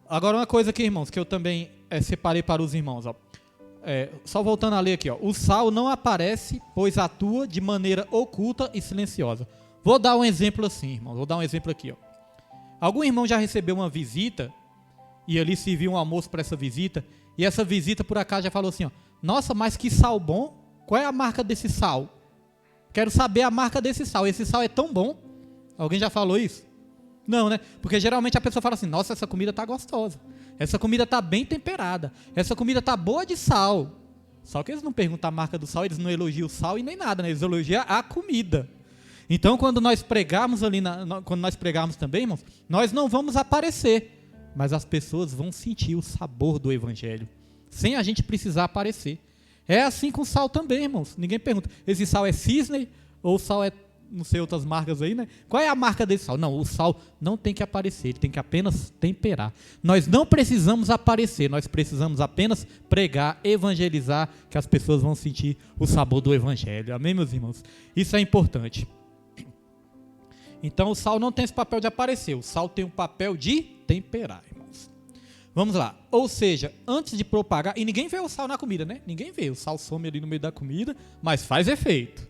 Agora uma coisa aqui, irmãos, que eu também separei para os irmãos, ó. Só voltando a ler aqui, ó. O sal não aparece, pois atua de maneira oculta e silenciosa. Vou dar um exemplo assim, irmãos. Vou dar um exemplo aqui, ó. Algum irmão já recebeu uma visita e ali serviu um almoço para essa visita, e essa visita por acaso já falou assim, ó, nossa, mas que sal bom, qual é a marca desse sal? Quero saber a marca desse sal, esse sal é tão bom. Alguém já falou isso? Não, né? Porque geralmente a pessoa fala assim, nossa, essa comida tá gostosa, essa comida tá bem temperada, essa comida tá boa de sal. Só que eles não perguntam a marca do sal, eles não elogiam o sal e nem nada, né? Eles elogiam a comida. Então quando nós pregarmos ali, quando nós pregarmos também, irmãos, nós não vamos aparecer, mas as pessoas vão sentir o sabor do evangelho, sem a gente precisar aparecer. É assim com sal também, irmãos. Ninguém pergunta, esse sal é Cisne ou o sal é, não sei, outras marcas aí, né? Qual é a marca desse sal? Não, o sal não tem que aparecer, ele tem que apenas temperar. Nós não precisamos aparecer, nós precisamos apenas pregar, evangelizar, que as pessoas vão sentir o sabor do evangelho. Amém, meus irmãos? Isso é importante. Então o sal não tem esse papel de aparecer, o sal tem o papel de temperar, irmãos. Vamos lá. Ou seja, antes de propagar, e ninguém vê o sal na comida, né? Ninguém vê, o sal some ali no meio da comida, mas faz efeito.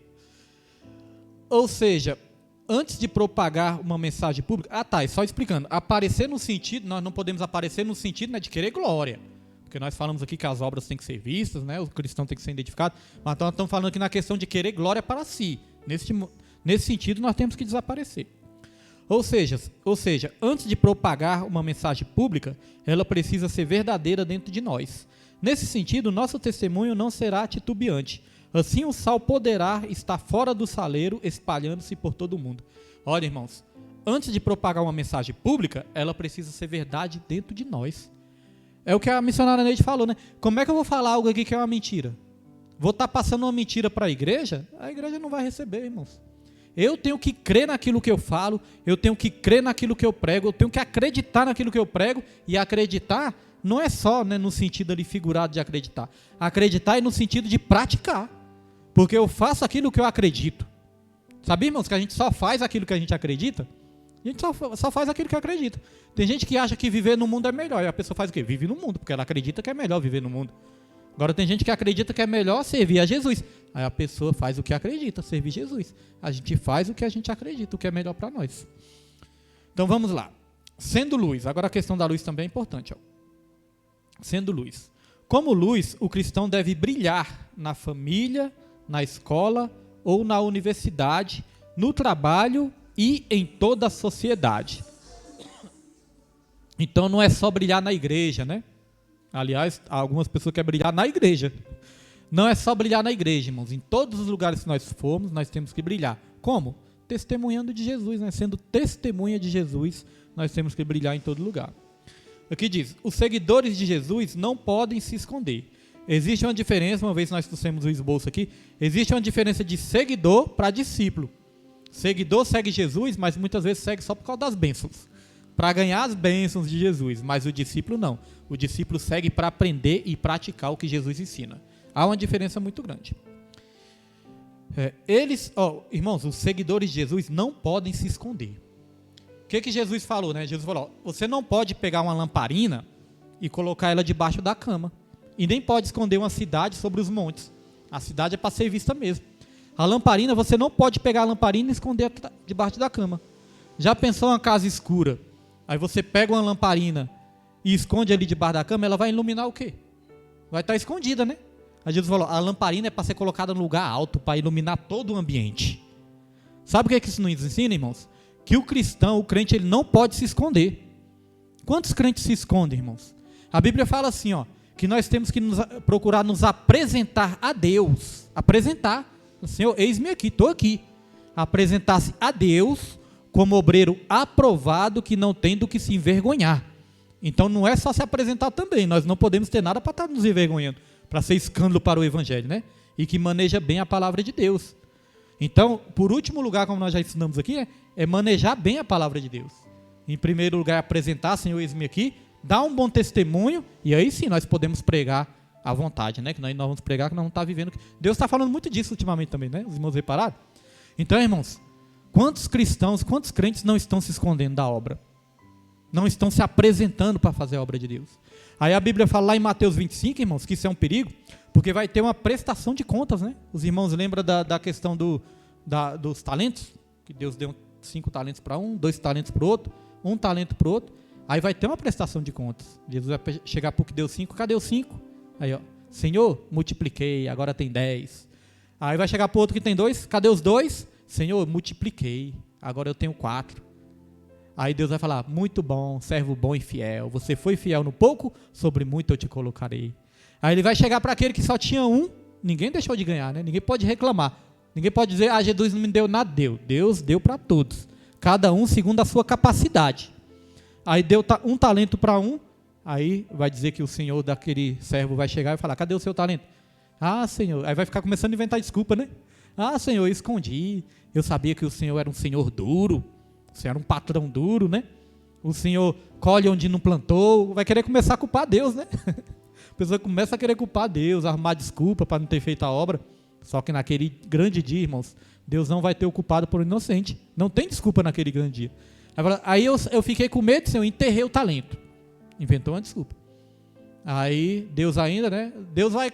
Ou seja, antes de propagar uma mensagem pública, e só explicando, aparecer no sentido, nós não podemos aparecer no sentido, né, de querer glória, porque nós falamos aqui que as obras têm que ser vistas, né, o cristão tem que ser identificado, mas então nós estamos falando aqui na questão de querer glória para si. Nesse sentido, nós temos que desaparecer. Ou seja, antes de propagar uma mensagem pública, ela precisa ser verdadeira dentro de nós. Nesse sentido, nosso testemunho não será titubeante. Assim, o sal poderá estar fora do saleiro, espalhando-se por todo o mundo. Olha, irmãos, antes de propagar uma mensagem pública, ela precisa ser verdade dentro de nós. É o que a missionária Neide falou, né? Como é que eu vou falar algo aqui que é uma mentira? Vou estar passando uma mentira para a igreja não vai receber, irmãos. Eu tenho que crer naquilo que eu falo, eu tenho que crer naquilo que eu prego, eu tenho que acreditar naquilo que eu prego, e acreditar não é só, né, no sentido ali figurado de acreditar. Acreditar é no sentido de praticar, porque eu faço aquilo que eu acredito. Sabia, irmãos, que a gente só faz aquilo que a gente acredita? A gente só faz aquilo que acredita. Tem gente que acha que viver no mundo é melhor, e a pessoa faz o quê? Vive no mundo, porque ela acredita que é melhor viver no mundo. Agora tem gente que acredita que é melhor servir a Jesus. Aí a pessoa faz o que acredita, servir Jesus. A gente faz o que a gente acredita, o que é melhor para nós. Então vamos lá. Sendo luz, agora a questão da luz também é importante. Ó. Sendo luz. Como luz, o cristão deve brilhar na família, na escola ou na universidade, no trabalho e em toda a sociedade. Então não é só brilhar na igreja, né? Aliás, algumas pessoas querem brilhar na igreja. Não é só brilhar na igreja, irmãos. Em todos os lugares que nós formos, nós temos que brilhar. Como? Testemunhando de Jesus, né? Sendo testemunha de Jesus, nós temos que brilhar em todo lugar. Aqui diz, os seguidores de Jesus não podem se esconder. Existe uma diferença, uma vez nós trouxemos o esboço aqui, existe uma diferença de seguidor para discípulo. Seguidor segue Jesus, mas muitas vezes segue só por causa das bênçãos. Para ganhar as bênçãos de Jesus, mas o discípulo não. O discípulo segue para aprender e praticar o que Jesus ensina. Há uma diferença muito grande. Irmãos, os seguidores de Jesus não podem se esconder. O que Jesus falou, né? Jesus falou, você não pode pegar uma lamparina e colocar ela debaixo da cama. E nem pode esconder uma cidade sobre os montes. A cidade é para ser vista mesmo. A lamparina, você não pode pegar a lamparina e esconder debaixo da cama. Já pensou uma casa escura? Aí você pega uma lamparina e esconde ali debaixo da cama, ela vai iluminar o quê? Vai estar escondida, né? Aí Jesus falou, a lamparina é para ser colocada no lugar alto, para iluminar todo o ambiente. Sabe o que isso nos ensina, irmãos? Que o cristão, o crente, ele não pode se esconder. Quantos crentes se escondem, irmãos? A Bíblia fala assim, ó, que nós temos que procurar nos apresentar a Deus. Apresentar. Senhor, eis-me aqui, estou aqui. Apresentar-se a Deus como obreiro aprovado que não tem do que se envergonhar. Então não é só se apresentar também, nós não podemos ter nada para estar nos envergonhando, para ser escândalo para o evangelho, né? E que maneja bem a palavra de Deus. Então, por último lugar, como nós já ensinamos aqui, é manejar bem a palavra de Deus. Em primeiro lugar, apresentar, Senhor, eis-me aqui, dar um bom testemunho, e aí sim nós podemos pregar à vontade, né? Que nós vamos pregar, que nós não estamos vivendo. Deus está falando muito disso ultimamente também, né? Os irmãos repararam? Então, irmãos, quantos cristãos, quantos crentes não estão se escondendo da obra? Não estão se apresentando para fazer a obra de Deus. Aí a Bíblia fala lá em Mateus 25, irmãos, que isso é um perigo, porque vai ter uma prestação de contas, né? Os irmãos lembram da questão dos talentos? Que Deus deu 5 talentos para um, 2 talentos para o outro, 1 talento para o outro. Aí vai ter uma prestação de contas. Jesus vai chegar para o que deu 5, cadê os 5? Aí, ó, Senhor, multipliquei, agora tem 10. Aí vai chegar para o outro que tem 2, cadê os 2? Senhor, multipliquei, agora eu tenho 4. Aí Deus vai falar, muito bom, servo bom e fiel, você foi fiel no pouco, sobre muito eu te colocarei. Aí ele vai chegar para aquele que só tinha 1, ninguém deixou de ganhar, né? Ninguém pode reclamar, ninguém pode dizer, Jesus não me deu nada, Deus deu para todos, cada um segundo a sua capacidade. Aí deu 1 talento para um, aí vai dizer que o senhor daquele servo vai chegar e falar, cadê o seu talento? Ah, Senhor, aí vai ficar começando a inventar desculpa, né? Ah, Senhor, eu escondi, eu sabia que o Senhor era um Senhor duro, o Senhor era um patrão duro, né? O Senhor colhe onde não plantou, vai querer começar a culpar Deus, né? A pessoa começa a querer culpar Deus, arrumar desculpa para não ter feito a obra, só que naquele grande dia, irmãos, Deus não vai ter o culpado por inocente, não tem desculpa naquele grande dia. Aí eu fiquei com medo, Senhor, enterrei o talento, inventou uma desculpa. Aí Deus ainda, né? Deus vai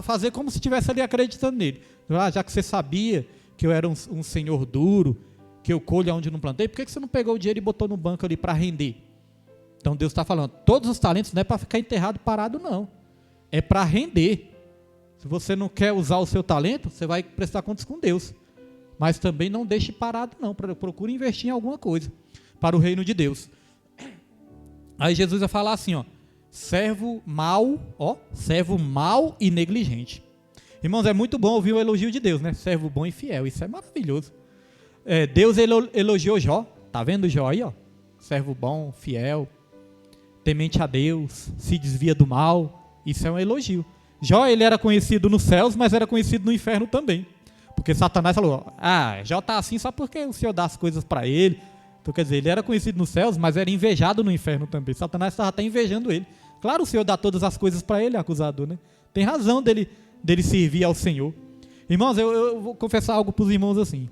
fazer como se estivesse ali acreditando nele. Ah, já que você sabia que eu era um senhor duro, que eu colho onde não plantei, por que você não pegou o dinheiro e botou no banco ali para render? Então Deus está falando, todos os talentos não é para ficar enterrado, parado não. É para render. Se você não quer usar o seu talento, você vai prestar contas com Deus. Mas também não deixe parado não, procure investir em alguma coisa para o reino de Deus. Aí Jesus vai falar assim, ó, servo mau e negligente. Irmãos, é muito bom ouvir o elogio de Deus, né? Servo bom e fiel, isso é maravilhoso. Deus elogiou Jó, tá vendo Jó aí, ó? Servo bom, fiel, temente a Deus, se desvia do mal, isso é um elogio. Jó, ele era conhecido nos céus, mas era conhecido no inferno também, porque Satanás falou, Jó tá assim só porque o Senhor dá as coisas para ele. Então, quer dizer, ele era conhecido nos céus, mas era invejado no inferno também. Satanás estava até invejando ele. Claro, o Senhor dá todas as coisas para ele, acusador, né? Tem razão dele servir ao Senhor. Irmãos, eu vou confessar algo para os irmãos assim.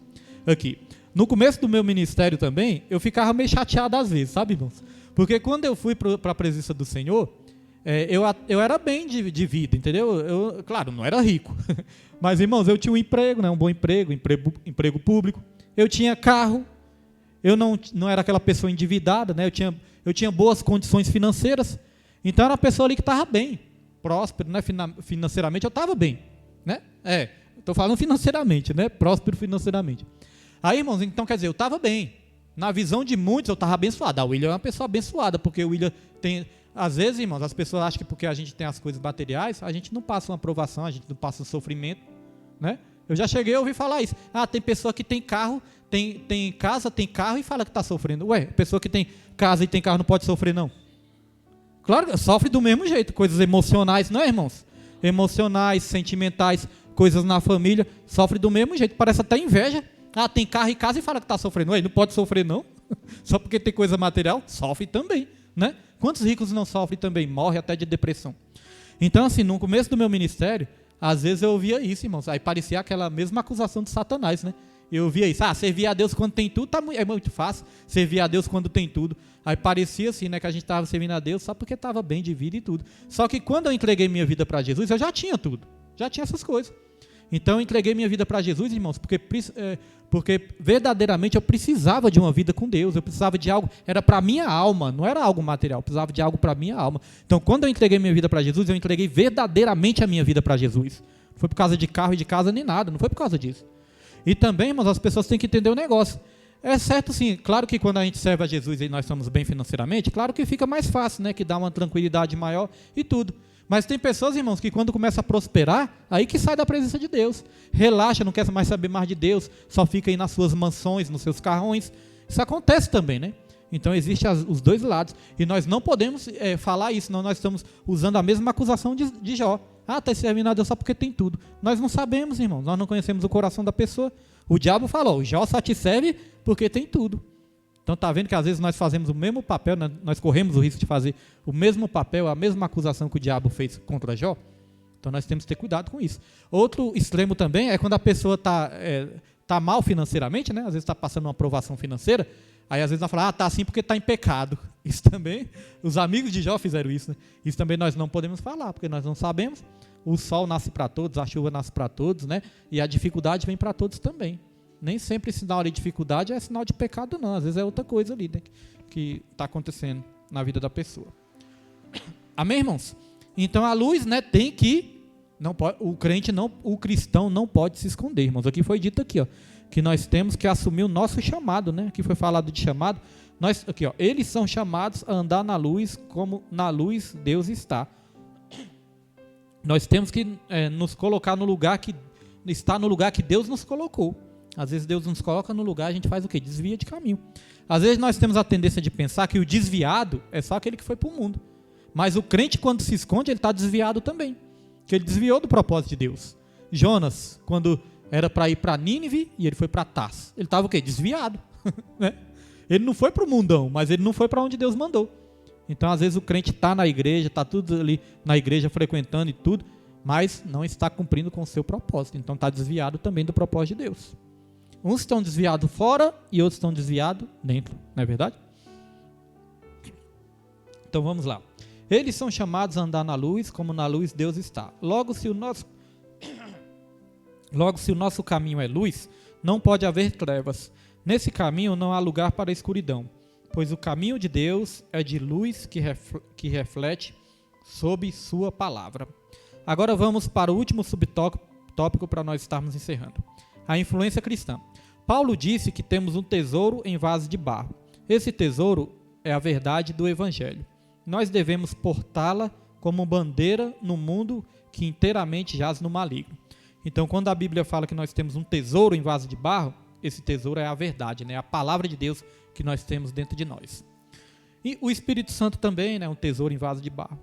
Aqui, no começo do meu ministério também, eu ficava meio chateado às vezes, sabe, irmãos? Porque quando eu fui para a presença do Senhor, eu era bem de vida, entendeu? Claro, não era rico. Mas, irmãos, eu tinha um emprego, né? Um bom emprego público. Eu tinha carro. Eu não era aquela pessoa endividada, né? Eu tinha boas condições financeiras. Então, era uma pessoa ali que estava bem, próspero, né? Financeiramente eu estava bem, né? Estou falando financeiramente, né? Próspero financeiramente. Aí, irmãos, então quer dizer, eu estava bem. Na visão de muitos, eu estava abençoado. O William é uma pessoa abençoada, porque o William tem... Às vezes, irmãos, as pessoas acham que porque a gente tem as coisas materiais, a gente não passa uma aprovação, a gente não passa um sofrimento, né? Eu já cheguei a ouvir falar isso. Tem pessoa que tem carro, tem casa, tem carro e fala que está sofrendo. Ué, pessoa que tem casa e tem carro não pode sofrer, não? Claro, sofre do mesmo jeito. Coisas emocionais, não é, irmãos? Emocionais, sentimentais, coisas na família, sofre do mesmo jeito. Parece até inveja. Tem carro e casa e fala que está sofrendo. Ué, não pode sofrer, não? Só porque tem coisa material, sofre também, né? Quantos ricos não sofrem também? Morrem até de depressão. Então, assim, no começo do meu ministério, às vezes eu ouvia isso, irmãos. Aí parecia aquela mesma acusação de Satanás, né? Eu ouvia isso. Servir a Deus quando tem tudo é muito fácil. Servir a Deus quando tem tudo. Aí parecia assim, né? Que a gente estava servindo a Deus só porque estava bem de vida e tudo. Só que quando eu entreguei minha vida para Jesus, eu já tinha tudo. Já tinha essas coisas. Então eu entreguei minha vida para Jesus, irmãos, porque verdadeiramente eu precisava de uma vida com Deus, eu precisava de algo, era para minha alma, não era algo material, eu precisava de algo para minha alma. Então quando eu entreguei minha vida para Jesus, eu entreguei verdadeiramente a minha vida para Jesus. Não foi por causa de carro e de casa nem nada, não foi por causa disso. E também, irmãos, as pessoas têm que entender o negócio. É certo, sim, claro que quando a gente serve a Jesus e nós estamos bem financeiramente, claro que fica mais fácil, né, que dá uma tranquilidade maior e tudo. Mas tem pessoas, irmãos, que quando começa a prosperar, aí que sai da presença de Deus. Relaxa, não quer mais saber mais de Deus, só fica aí nas suas mansões, nos seus carrões. Isso acontece também, né? Então existem os dois lados. E nós não podemos falar isso, senão nós estamos usando a mesma acusação de Jó. Ah, está servindo a Deus só porque tem tudo. Nós não sabemos, irmãos, nós não conhecemos o coração da pessoa. O diabo falou, Jó só te serve porque tem tudo. Então está vendo que às vezes nós fazemos o mesmo papel, nós corremos o risco de fazer o mesmo papel, a mesma acusação que o diabo fez contra Jó. Então nós temos que ter cuidado com isso. Outro extremo também é quando a pessoa está mal financeiramente, né? Às vezes está passando uma aprovação financeira, aí às vezes ela fala, está assim porque está em pecado. Isso também, os amigos de Jó fizeram isso, né? Isso também nós não podemos falar, porque nós não sabemos. O sol nasce para todos, a chuva nasce para todos, né? E a dificuldade vem para todos também. Nem sempre sinal de dificuldade é sinal de pecado, não. Às vezes é outra coisa ali, né, que está acontecendo na vida da pessoa. Amém, irmãos? Então a luz, né, tem que... Não pode, o cristão não pode se esconder, irmãos. Aqui foi dito aqui, ó, que nós temos que assumir o nosso chamado, né? Aqui foi falado de chamado. Aqui, ó, eles são chamados a andar na luz, como na luz Deus está. Nós temos que nos colocar no lugar que está no lugar que Deus nos colocou. Às vezes Deus nos coloca no lugar, a gente faz o quê? Desvia de caminho. Às vezes nós temos a tendência de pensar que o desviado é só aquele que foi para o mundo. Mas o crente, quando se esconde, ele está desviado também. Que ele desviou do propósito de Deus. Jonas, quando era para ir para Nínive, e ele foi para Tarso. Ele estava o quê? Desviado. Né? Ele não foi para o mundão, mas ele não foi para onde Deus mandou. Então, às vezes, o crente está na igreja, está tudo ali na igreja frequentando e tudo, mas não está cumprindo com o seu propósito. Então, está desviado também do propósito de Deus. Uns estão desviados fora e outros estão desviados dentro, não é verdade? Então vamos lá. Eles são chamados a andar na luz, como na luz Deus está. Logo, se o nosso caminho é luz, não pode haver trevas. Nesse caminho não há lugar para a escuridão, pois o caminho de Deus é de luz que reflete sob sua palavra. Agora vamos para o último subtópico para nós estarmos encerrando. A influência cristã. Paulo disse que temos um tesouro em vaso de barro. Esse tesouro é a verdade do Evangelho. Nós devemos portá-la como bandeira no mundo que inteiramente jaz no maligno. Então, quando a Bíblia fala que nós temos um tesouro em vaso de barro, esse tesouro é a verdade, né? A palavra de Deus que nós temos dentro de nós. E o Espírito Santo também, né? Um tesouro em vaso de barro.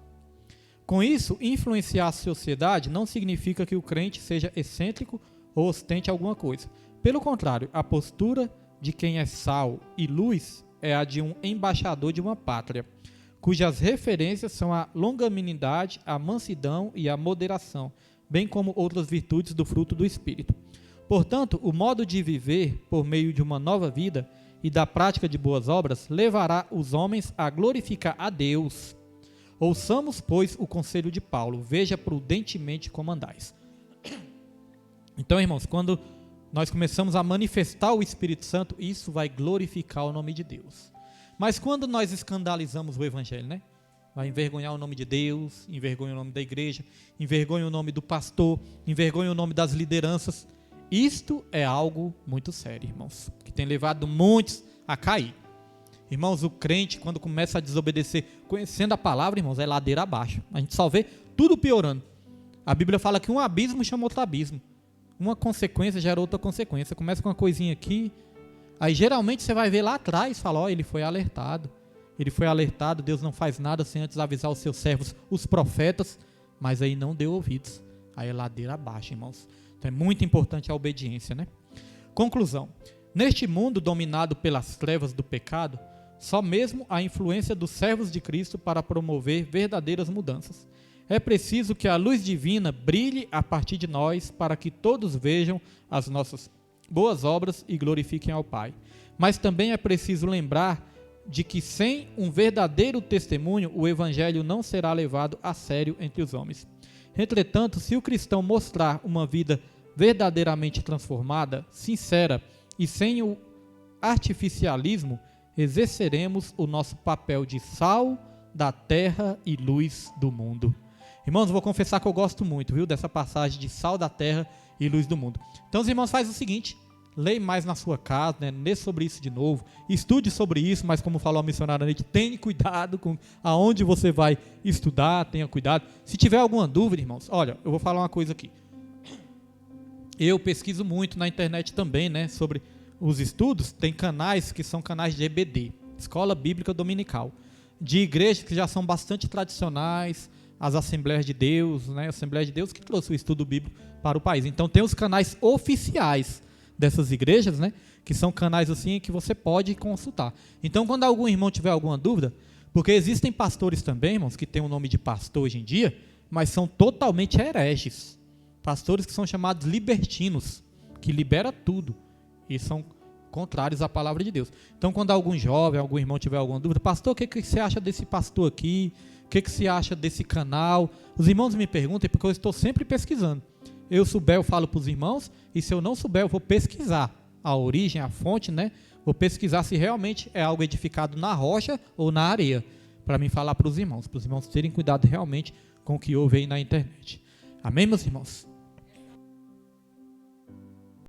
Com isso, influenciar a sociedade não significa que o crente seja excêntrico ou ostente alguma coisa. Pelo contrário, a postura de quem é sal e luz é a de um embaixador de uma pátria, cujas referências são a longanimidade, a mansidão e a moderação, bem como outras virtudes do fruto do Espírito. Portanto, o modo de viver por meio de uma nova vida e da prática de boas obras levará os homens a glorificar a Deus. Ouçamos, pois, o conselho de Paulo: veja prudentemente como andais. Então, irmãos, quando nós começamos a manifestar o Espírito Santo, isso vai glorificar o nome de Deus. Mas quando nós escandalizamos o Evangelho, né? Vai envergonhar o nome de Deus, envergonha o nome da igreja, envergonha o nome do pastor, envergonha o nome das lideranças. Isto é algo muito sério, irmãos, que tem levado muitos a cair. Irmãos, o crente, quando começa a desobedecer, conhecendo a palavra, irmãos, é ladeira abaixo. A gente só vê tudo piorando. A Bíblia fala que um abismo chama outro abismo. Uma consequência gera outra consequência. Começa com uma coisinha aqui, aí geralmente você vai ver lá atrás, fala, ó, ele foi alertado. Ele foi alertado, Deus não faz nada sem antes avisar os seus servos, os profetas, mas aí não deu ouvidos. Aí é ladeira abaixo, irmãos. Então é muito importante a obediência, né? Conclusão. Neste mundo dominado pelas trevas do pecado, só mesmo a influência dos servos de Cristo para promover verdadeiras mudanças. É preciso que a luz divina brilhe a partir de nós para que todos vejam as nossas boas obras e glorifiquem ao Pai. Mas também é preciso lembrar de que sem um verdadeiro testemunho, o Evangelho não será levado a sério entre os homens. Entretanto, se o cristão mostrar uma vida verdadeiramente transformada, sincera e sem o artificialismo, exerceremos o nosso papel de sal da terra e luz do mundo. Irmãos, vou confessar que eu gosto muito, viu, dessa passagem de sal da terra e luz do mundo. Então, os irmãos, faz o seguinte: leia mais na sua casa, né? Lê sobre isso de novo, estude sobre isso, mas como falou a missionária Neide, tenha cuidado com aonde você vai estudar, tenha cuidado. Se tiver alguma dúvida, irmãos, olha, eu vou falar uma coisa aqui. Eu pesquiso muito na internet também, né, sobre os estudos. Tem canais que são canais de EBD, Escola Bíblica Dominical, de igrejas que já são bastante tradicionais, as Assembleias de Deus, né, Assembleia de Deus que trouxe o estudo bíblico para o país. Então tem os canais oficiais dessas igrejas, né, que são canais assim que você pode consultar. Então, quando algum irmão tiver alguma dúvida, porque existem pastores também, irmãos, que têm o nome de pastor hoje em dia, mas são totalmente hereges. Pastores que são chamados libertinos, que libera tudo e são contrários à palavra de Deus. Então, quando algum jovem, algum irmão tiver alguma dúvida, pastor, o que você acha desse pastor aqui? O que você acha desse canal? Os irmãos me perguntam, porque eu estou sempre pesquisando. Eu souber, eu falo para os irmãos, e se eu não souber, eu vou pesquisar a origem, a fonte, né? Vou pesquisar se realmente é algo edificado na rocha ou na areia, para mim falar para os irmãos terem cuidado realmente com o que houve aí na internet. Amém, meus irmãos?